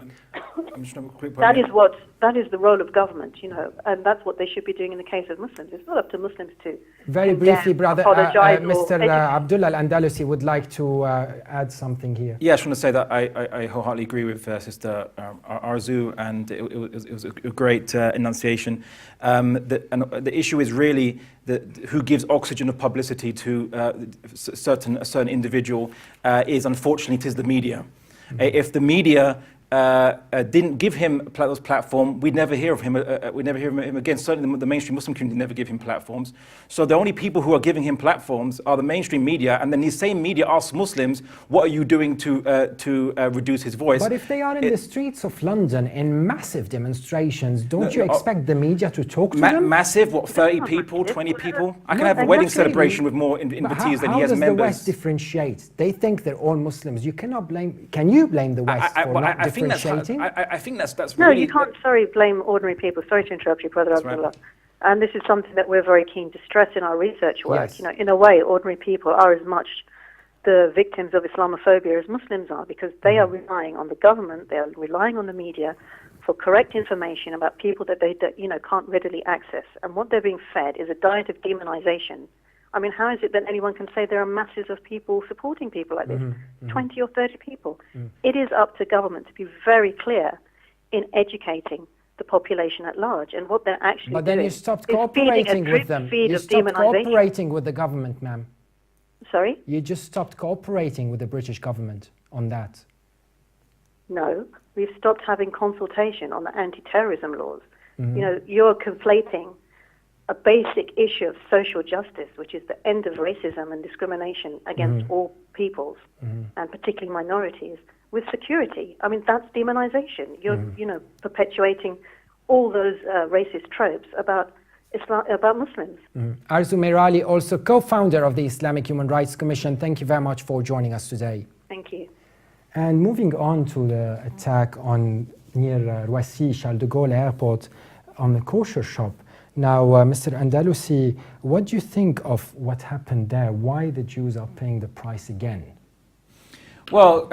just a quick that is the role of government, and that's what they should be doing in the case of Muslims. It's not up to Muslims to very briefly, brother. Mr. Abdullah Al-Andalusi would like to add something here. Yeah, I just want to say that I wholeheartedly agree with Sister Arzu, and it was a great enunciation. The issue is really who gives oxygen of publicity to a certain individual is, unfortunately, it is the media. If the media didn't give him those platform, we'd never hear of him. We'd never hear of him again. Certainly, the mainstream Muslim community never give him platforms. So the only people who are giving him platforms are the mainstream media, and then these same media ask Muslims, "What are you doing to reduce his voice?" But if they are in the streets of London in massive demonstrations, don't you expect the media to talk to them? Massive? What? 30 people? 20 people? I can have a wedding celebration with more invitees than he has members. How does the West differentiate? They think they're all Muslims. You cannot blame. Can you blame the West for not differentiating? I think that's no, really... you can't, blame ordinary people. Sorry to interrupt you, Brother Abdullah. Right. And this is something that we're very keen to stress in our research work. Yes. In a way, ordinary people are as much the victims of Islamophobia as Muslims are, because they are relying on the government, they are relying on the media for correct information about people that they can't readily access. And what they're being fed is a diet of demonization. I mean, how is it that anyone can say there are masses of people supporting people like this? 20 or 30 people. It is up to government to be very clear in educating the population at large, and what they're actually doing. But then you stopped cooperating with them. You stopped cooperating with the government, ma'am. Sorry? You just stopped cooperating with the British government on that. No, we've stopped having consultation on the anti-terrorism laws. You're conflating a basic issue of social justice, which is the end of racism and discrimination against all peoples, and particularly minorities, with security. I mean, that's demonization. You're perpetuating all those racist tropes about Muslims. Arzu Merali, also co-founder of the Islamic Human Rights Commission, thank you very much for joining us today. Thank you. And moving on to the attack on near Roissy Charles de Gaulle Airport on the kosher shop. Now, Mr. Andalusi, what do you think of what happened there? Why the Jews are paying the price again? Well,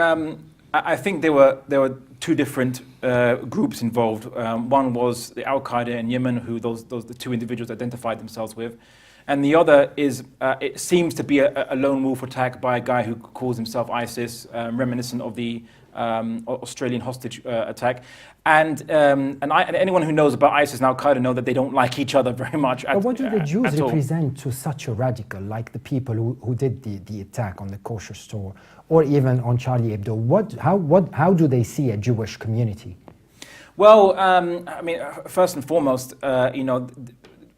I think there were two different groups involved. One was the Al-Qaeda in Yemen, who the two individuals identified themselves with. And the other is, it seems to be a lone wolf attack by a guy who calls himself ISIS, reminiscent of the Australian hostage attack. And anyone who knows about ISIS and Al-Qaeda know that they don't like each other very much. But what do the Jews represent to such a radical, like the people who did the attack on the kosher store, or even on Charlie Hebdo? How do they see a Jewish community? Well, I mean, first and foremost,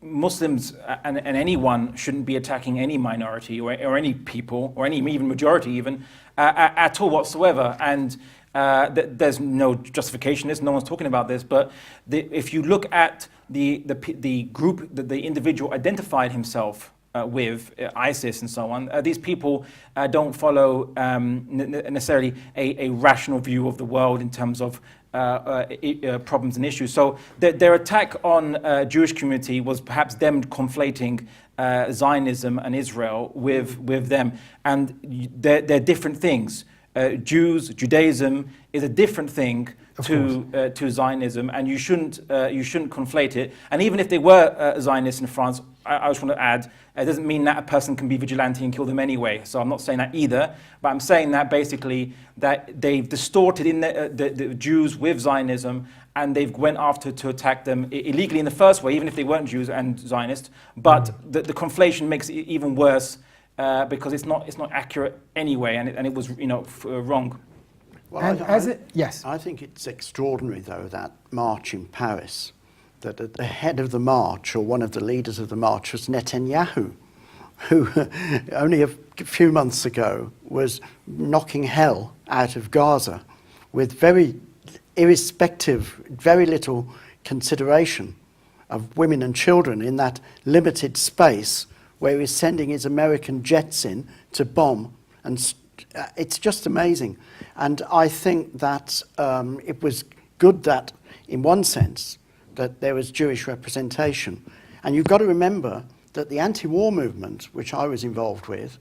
Muslims and anyone shouldn't be attacking any minority or any people or any even majority even at all whatsoever. And there's no justification. No one's talking about this. But if you look at the group that the individual identified himself with, ISIS and so on, these people don't follow necessarily a rational view of the world in terms of problems and issues. So their attack on Jewish community was perhaps them conflating Zionism and Israel with them. And they're different things. Judaism is a different thing to Zionism, and you shouldn't conflate it. And even if they were Zionists in France, I just want to add, it doesn't mean that a person can be vigilante and kill them anyway. So I'm not saying that either, but I'm saying that basically that they've distorted in the Jews with Zionism, and they've went after to attack them illegally in the first way, even if they weren't Jews and Zionists. But the conflation makes it even worse because it's not accurate anyway, and it was wrong. Well, yes, I think it's extraordinary though that march in Paris, that at the head of the march, or one of the leaders of the march, was Netanyahu, who only a few months ago was knocking hell out of Gaza with very little consideration of women and children in that limited space where he's sending his American jets in to bomb. And it's just amazing. And I think that it was good that, in one sense, that there was Jewish representation. And you've got to remember that the anti-war movement, which I was involved with,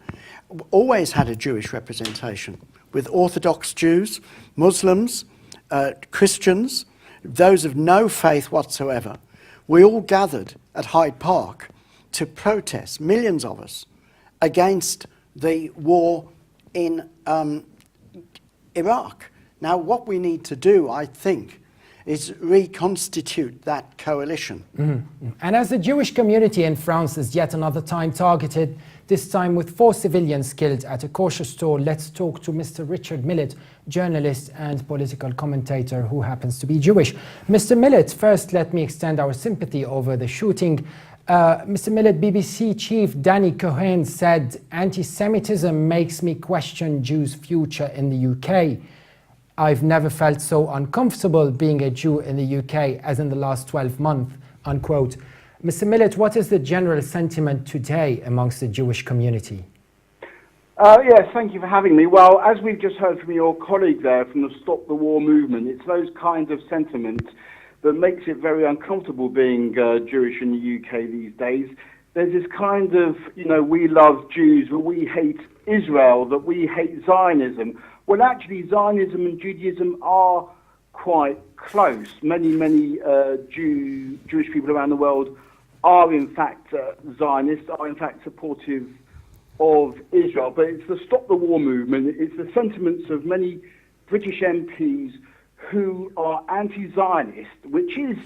always had a Jewish representation, with Orthodox Jews, Muslims, Christians, those of no faith whatsoever. We all gathered at Hyde Park to protest, millions of us, against the war in Iraq. Now, what we need to do, I think, is reconstitute that coalition. Mm-hmm. And as the Jewish community in France is yet another time targeted, this time with 4 civilians killed at a kosher store, let's talk to Mr. Richard Millett, journalist and political commentator who happens to be Jewish. Mr. Millett, first let me extend our sympathy over the shooting. Mr. Millett, BBC chief Danny Cohen said, "Anti-Semitism makes me question Jews' future in the UK. I've never felt so uncomfortable being a Jew in the UK as in the last 12 months, unquote. Mr. Millett, what is the general sentiment today amongst the Jewish community? Yes, thank you for having me. Well, as we've just heard from your colleague there from the Stop the War movement, it's those kinds of sentiments that makes it very uncomfortable being Jewish in the UK these days. There's this kind of, we love Jews, but we hate Israel, that we hate Zionism. Well, actually, Zionism and Judaism are quite close. Many Jewish people around the world are, in fact, Zionists, are, in fact, supportive of Israel. But it's the Stop the War movement. It's the sentiments of many British MPs who are anti-Zionist, which is,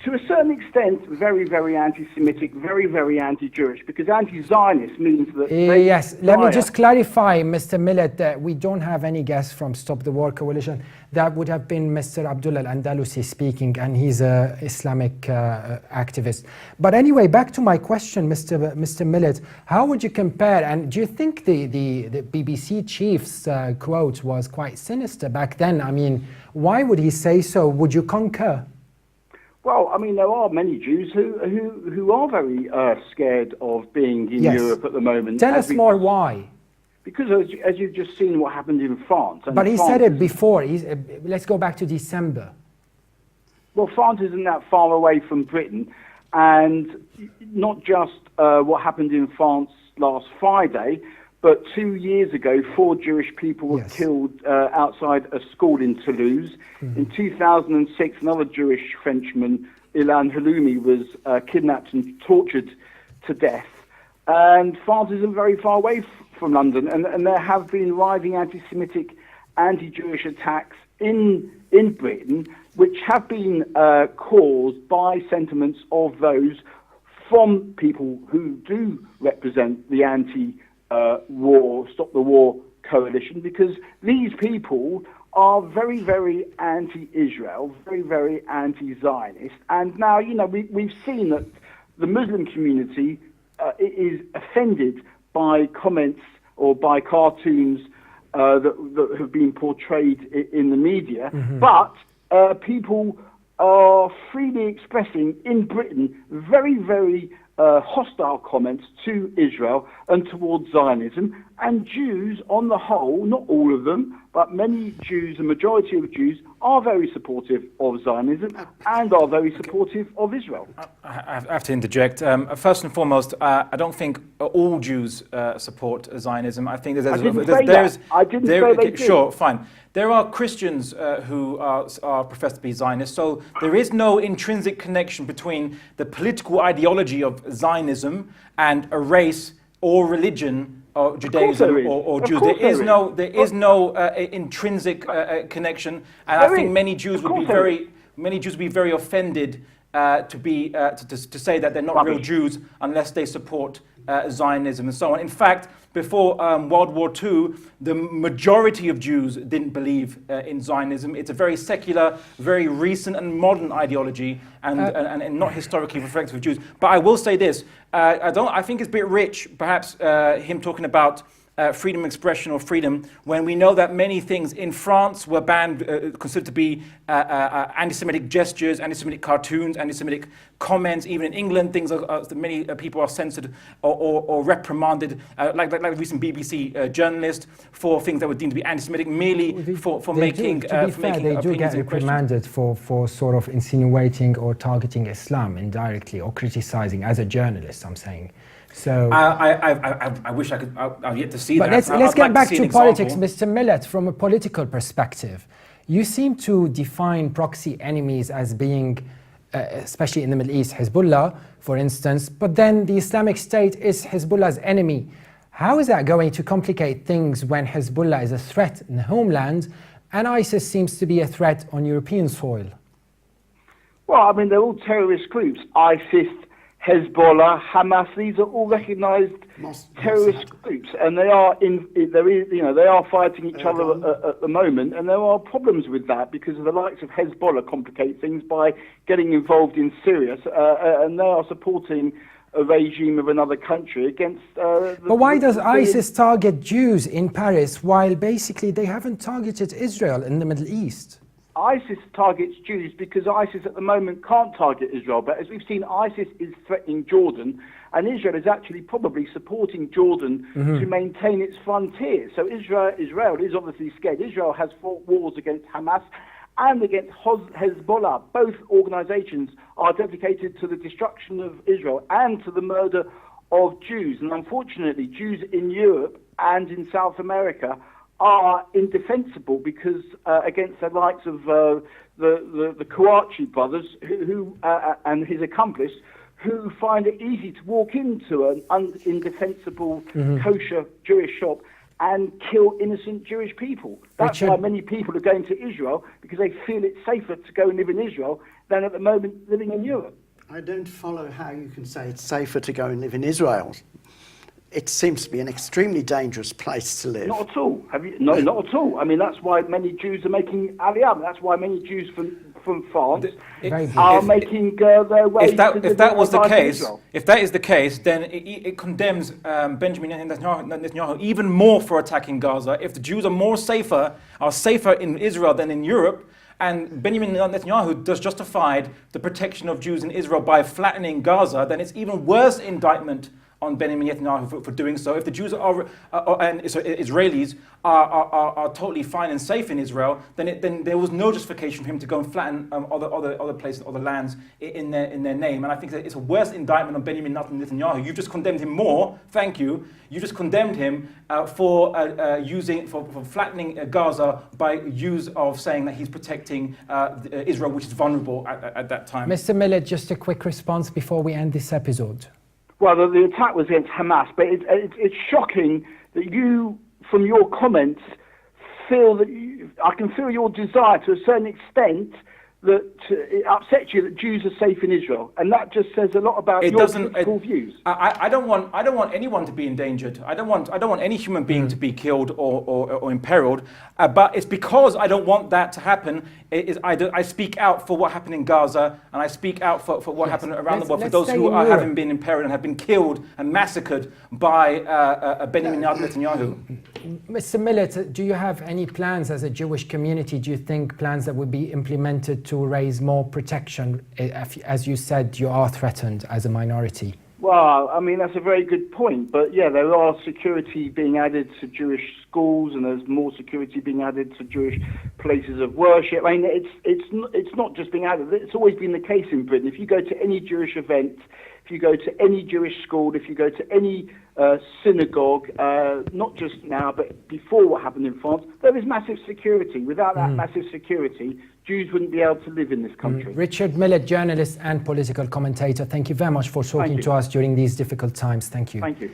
to a certain extent, very, very anti-Semitic, very, very anti-Jewish, because anti-Zionist means that... Yes, let me just clarify, Mr. Millett, that we don't have any guests from Stop the War Coalition. That would have been Mr. Abdullah Al-Andalusi speaking, and he's an Islamic activist. But anyway, back to my question, Mr. Millett, how would you compare, and do you think the BBC chief's quote was quite sinister back then? I mean, why would he say so? Would you concur? Well, I mean, there are many Jews who are very scared of being in Europe at the moment. Tell us more why. because as you've just seen what happened in France. And But he France said it before. Let's go back to December. Well, France isn't that far away from Britain, and not just what happened in France last Friday, but 2 years ago, 4 Jewish people were killed outside a school in Toulouse. In 2006, another Jewish Frenchman, Ilan Halloumi, was kidnapped and tortured to death. And France isn't very far away from London, and there have been rising anti-Semitic, anti-Jewish attacks in Britain, which have been caused by sentiments of those from people who do represent the anti-war, Stop the War coalition, because these people are very, very anti-Israel, very, very anti-Zionist. And now, we've seen that the Muslim community is offended by comments or by cartoons that have been portrayed in the media, but people are freely expressing in Britain very, very hostile comments to Israel and towards Zionism. And Jews, on the whole, not all of them, but many Jews, the majority of Jews, are very supportive of Zionism and are very supportive of Israel. I have to interject. First and foremost, I don't think all Jews support Zionism. I think I didn't say they did. Sure, fine. There are Christians who are professed to be Zionists, so there is no intrinsic connection between the political ideology of Zionism and a race or religion or Judaism or Jews. There is no intrinsic connection, and I think many Jews would be very offended to say that they're not real Jews unless they support Zionism and so on. In fact, before World War II, the majority of Jews didn't believe in Zionism. It's a very secular, very recent and modern ideology, and not historically reflective of Jews. But I will say this: I think it's a bit rich, perhaps, him talking about freedom of expression or freedom, when we know that many things in France were banned, considered to be anti-Semitic gestures, anti-Semitic cartoons, anti-Semitic comments. Even in England, many people are censored or reprimanded, like a recent BBC journalist for things that were deemed to be anti-Semitic, merely for making opinions. They do get reprimanded for sort of insinuating or targeting Islam indirectly or criticizing as a journalist, I'm saying. So I wish I could. I've yet to see but that. Let's get back to politics, Mr. Millet. From a political perspective, you seem to define proxy enemies as being, especially in the Middle East, Hezbollah, for instance. But then the Islamic State is Hezbollah's enemy. How is that going to complicate things when Hezbollah is a threat in the homeland, and ISIS seems to be a threat on European soil? Well, I mean, they're all terrorist groups. ISIS, Hezbollah, Hamas, these are all recognized terrorist groups, and they are fighting each other at the moment, and there are problems with that because the likes of Hezbollah complicate things by getting involved in Syria, and they are supporting a regime of another country against But why does ISIS target Jews in Paris while basically they haven't targeted Israel in the Middle East? ISIS targets Jews because ISIS at the moment can't target Israel. But as we've seen, ISIS is threatening Jordan, and Israel is actually probably supporting Jordan to maintain its frontiers. So Israel is obviously scared. Israel has fought wars against Hamas and against Hezbollah. Both organizations are dedicated to the destruction of Israel and to the murder of Jews. And unfortunately, Jews in Europe and in South America are indefensible because against the likes of the Kouachi brothers who and his accomplice, who find it easy to walk into an indefensible kosher Jewish shop and kill innocent Jewish people. That's why many people are going to Israel, because they feel it's safer to go and live in Israel than at the moment living in Europe. I don't follow how you can say it's safer to go and live in Israel. It seems to be an extremely dangerous place to live. Not at all. No, not at all. I mean, that's why many Jews are making Aliyah. That's why many Jews from France are making their way. If that was the case, if that is the case, then it condemns Benjamin Netanyahu even more for attacking Gaza. If the Jews are safer in Israel than in Europe, and Benjamin Netanyahu does justified the protection of Jews in Israel by flattening Gaza, then it's even worse indictment on Benjamin Netanyahu for doing so. If the Jews and Israelis are totally fine and safe in Israel, then there was no justification for him to go and flatten other places, other lands in their name. And I think that it's a worse indictment on Benjamin Netanyahu. You've just condemned him more. Thank you. You just condemned him for flattening Gaza by use of saying that he's protecting Israel, which is vulnerable at that time. Mr. Millett, just a quick response before we end this episode. Well, the attack was against Hamas, but it's shocking that you, from your comments, feel that I can feel your desire to a certain extent that it upsets you that Jews are safe in Israel, and that just says a lot about your political views. I don't want anyone to be endangered. I don't want any human being to be killed or imperiled. But it's because I don't want that to happen. I speak out for what happened in Gaza, and I speak out for what happened around the world for those who haven't been imperiled and have been killed and massacred by Benjamin Netanyahu. Mr. Millett, do you have any plans as a Jewish community? Do you think plans that would be implemented to raise more protection? As you said, you are threatened as a minority. Well, I mean, that's a very good point. But yeah, there are security being added to Jewish schools, and there's more security being added to Jewish places of worship. I mean, it's not just being added. It's always been the case in Britain. If you go to any Jewish event, if you go to any Jewish school, if you go to any synagogue, not just now, but before what happened in France, there is massive security. Without that massive security, Jews wouldn't be able to live in this country. Richard Millett, journalist and political commentator, thank you very much for talking to us during these difficult times. Thank you. Thank you.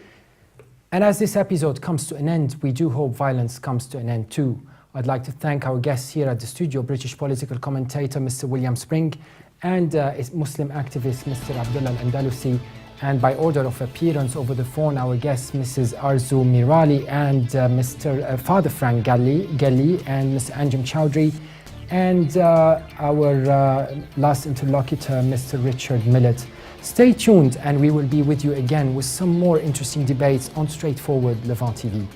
And as this episode comes to an end, we do hope violence comes to an end too. I'd like to thank our guests here at the studio, British political commentator Mr. William Spring and Muslim activist Mr. Abdullah Al-Andalusi, and by order of appearance over the phone, our guests Mrs. Arzu Mirali and Mr. Father Frank Galli and Mr. Anjem Chowdhury, and our last interlocutor, Mr. Richard Millett. Stay tuned and we will be with you again with some more interesting debates on Straightforward Levant TV.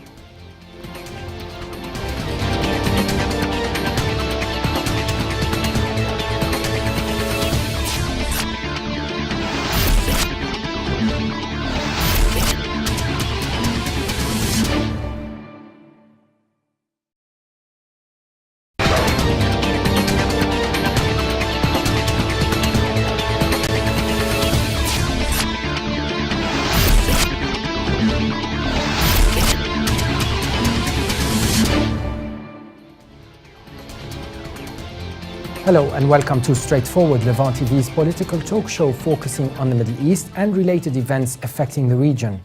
Hello and welcome to Straightforward, Levant TV's political talk show focusing on the Middle East and related events affecting the region.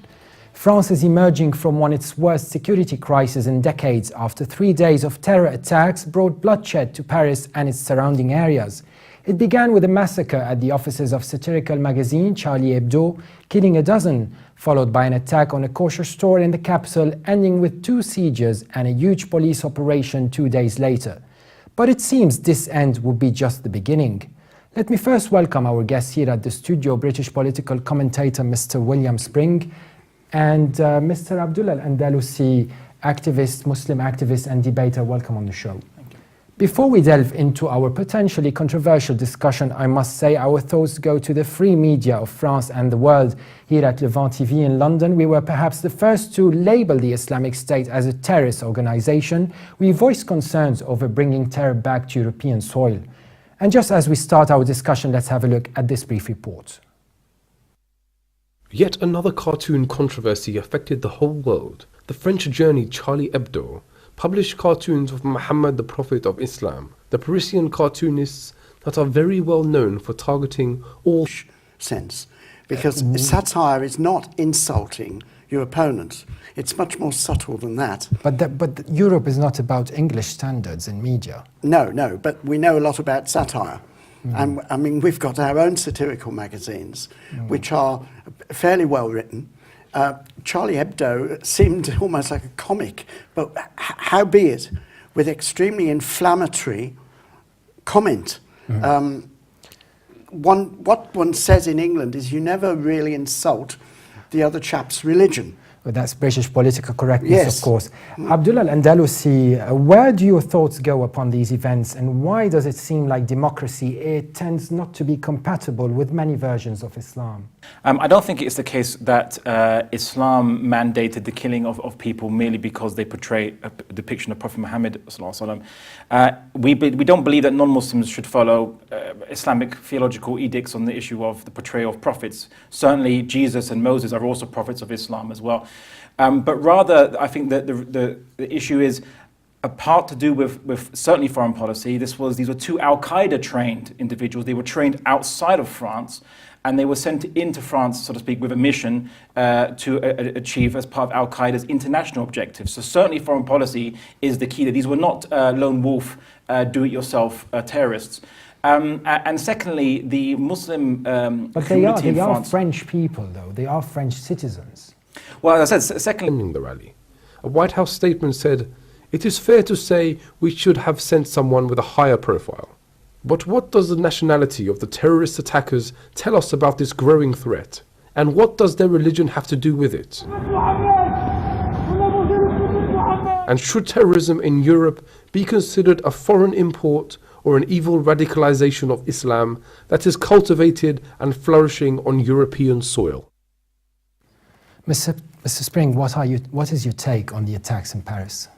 France is emerging from one of its worst security crises in decades after 3 days of terror attacks brought bloodshed to Paris and its surrounding areas. It began with a massacre at the offices of satirical magazine Charlie Hebdo, killing a dozen, followed by an attack on a kosher store in the capital, ending with 2 sieges and a huge police operation 2 days later. But it seems this end will be just the beginning. Let me first welcome our guests here at the studio, British political commentator Mr. William Spring and Mr. Abdullah Al-Andalusi, activist, Muslim activist and debater. Welcome on the show. Before we delve into our potentially controversial discussion, I must say our thoughts go to the free media of France and the world. Here at Levant TV in London, we were perhaps the first to label the Islamic State as a terrorist organization. We voiced concerns over bringing terror back to European soil. And just as we start our discussion, let's have a look at this brief report. Yet another cartoon controversy affected the whole world. The French journey Charlie Hebdo published cartoons of Muhammad, the Prophet of Islam, the Parisian cartoonists that are very well known for targeting all sense, because satire is not insulting your opponents. It's much more subtle than that. But Europe is not about English standards in media. No, but we know a lot about satire. And I mean, we've got our own satirical magazines, which are fairly well written. Charlie Hebdo seemed almost like a comic, but howbeit, with extremely inflammatory comment. What one says in England is you never really insult the other chap's religion. Well, that's British political correctness, Yes. of course. Abdullah Al-Andalusi, where do your thoughts go upon these events, and why does it seem like democracy tends not to be compatible with many versions of Islam? I don't think it's the case that Islam mandated the killing of people merely because they portray a depiction of Prophet Muhammad. We don't believe that non-Muslims should follow Islamic theological edicts on the issue of the portrayal of prophets. Certainly Jesus and Moses are also prophets of Islam as well. But rather, I think that the issue is a part to do with certainly foreign policy. These were two Al-Qaeda trained individuals. They were trained outside of France, and they were sent into France, so to speak, with a mission to achieve as part of Al-Qaeda's international objectives. So certainly foreign policy is the key. That these were not lone wolf, do-it-yourself terrorists. And secondly, the Muslim but community in they are France. French people, though. They are French citizens. Well, as I said, secondly, Ending the rally, a White House statement said, "It is fair to say we should have sent someone with a higher profile." But what does the nationality of the terrorist attackers tell us about this growing threat? And what does their religion have to do with it? And should terrorism in Europe be considered a foreign import or an evil radicalization of Islam that is cultivated and flourishing on European soil? Mr. Spring, what is your take on the attacks in Paris?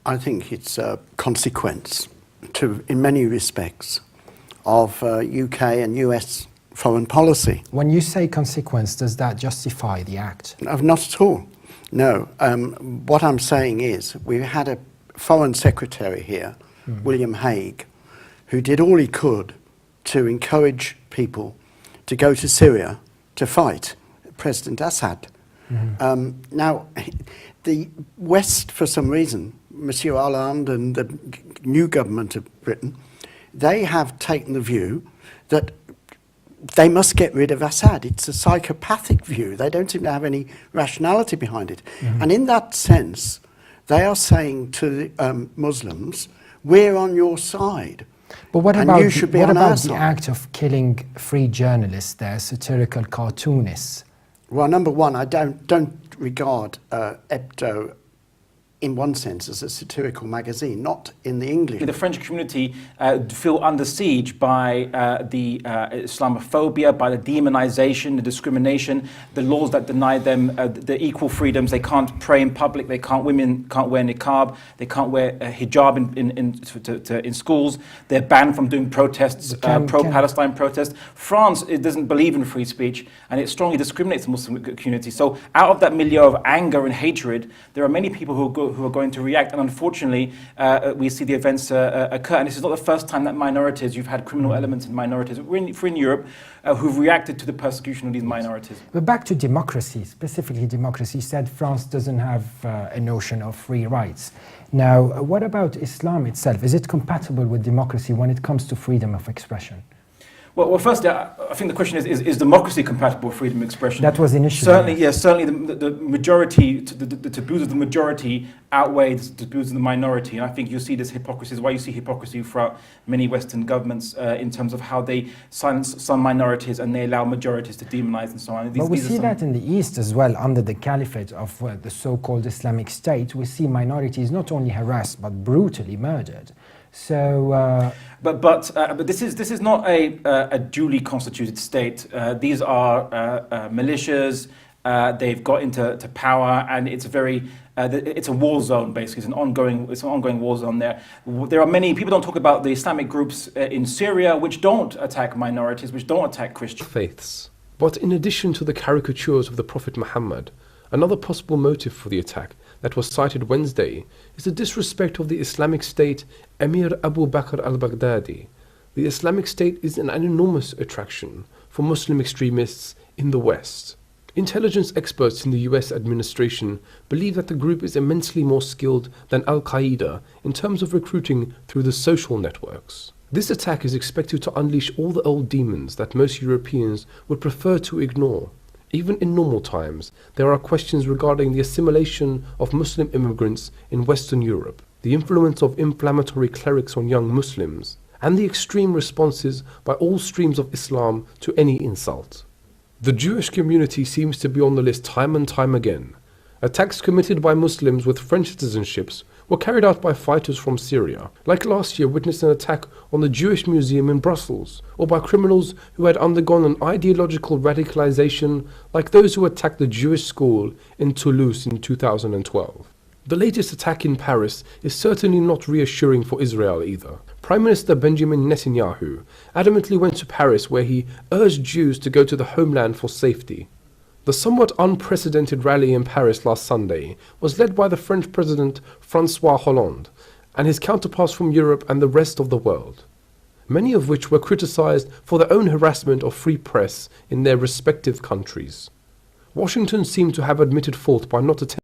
I think it's a consequence, in many respects, of UK and US foreign policy. When you say consequence, does that justify the act? Not at all. No. What I'm saying is we had a foreign secretary here, William Hague, who did all he could to encourage people to go to Syria to fight President Assad. Now, the West, for some reason, Monsieur Hollande and the new government of Britain, they have taken the view that they must get rid of Assad. It's a psychopathic view. They don't seem to have any rationality behind it. And in that sense, they are saying to the Muslims, we're on your side. But what and about, you should be what on our about the side. act of killing free journalists there, satirical cartoonists? Well, number one, I don't regard Hebdo in one sense as a satirical magazine, not in the English. the French community feel under siege by the Islamophobia, by the demonization, the discrimination, the laws that deny them the equal freedoms. They can't pray in public. Women can't wear niqab. They can't wear hijab in schools. They're banned from doing protests, pro-Palestine protests. France, it doesn't believe in free speech, and it strongly discriminates the Muslim community. So out of that milieu of anger and hatred, there are many people who are going to react, and unfortunately we see the events occur, and this is not the first time that you've had criminal elements in minorities in Europe who've reacted to the persecution of these minorities. But back to democracy, specifically democracy, you said France doesn't have a notion of free rights. Now, what about Islam itself? Is it compatible with democracy when it comes to freedom of expression? Well, firstly, I think the question is democracy compatible with freedom of expression? That was initially. Certainly, yes. Certainly, the majority, the taboos of the majority outweigh the taboos of the minority, and I think you see this hypocrisy. Is why you see hypocrisy throughout many Western governments in terms of how they silence some minorities and they allow majorities to demonize and so on. But we see that in the East as well, under the caliphate of the so-called Islamic State. We see minorities not only harassed but brutally murdered. So, but this is not a duly constituted state. These are militias. They've got into power, and it's a war zone basically. It's an ongoing war zone there. There are many people don't talk about the Islamic groups in Syria which don't attack minorities, which don't attack Christians. Faiths. But in addition to the caricatures of the Prophet Muhammad, another possible motive for the attack that was cited Wednesday is the disrespect of the Islamic State Emir Abu Bakr al-Baghdadi. The Islamic State is an enormous attraction for Muslim extremists in the West. Intelligence experts in the US administration believe that the group is immensely more skilled than Al-Qaeda in terms of recruiting through the social networks. This attack is expected to unleash all the old demons that most Europeans would prefer to ignore. Even in normal times, there are questions regarding the assimilation of Muslim immigrants in Western Europe, the influence of inflammatory clerics on young Muslims, and the extreme responses by all streams of Islam to any insult. The Jewish community seems to be on the list time and time again, Attacks committed by Muslims with French citizenships were carried out by fighters from Syria, like last year witnessed an attack on the Jewish Museum in Brussels, or by criminals who had undergone an ideological radicalization like those who attacked the Jewish school in Toulouse in 2012. The latest attack in Paris is certainly not reassuring for Israel either. Prime Minister Benjamin Netanyahu adamantly went to Paris where he urged Jews to go to the homeland for safety. The somewhat unprecedented rally in Paris last Sunday was led by the French President François Hollande and his counterparts from Europe and the rest of the world, many of which were criticized for their own harassment of free press in their respective countries. Washington seemed to have admitted fault by not attending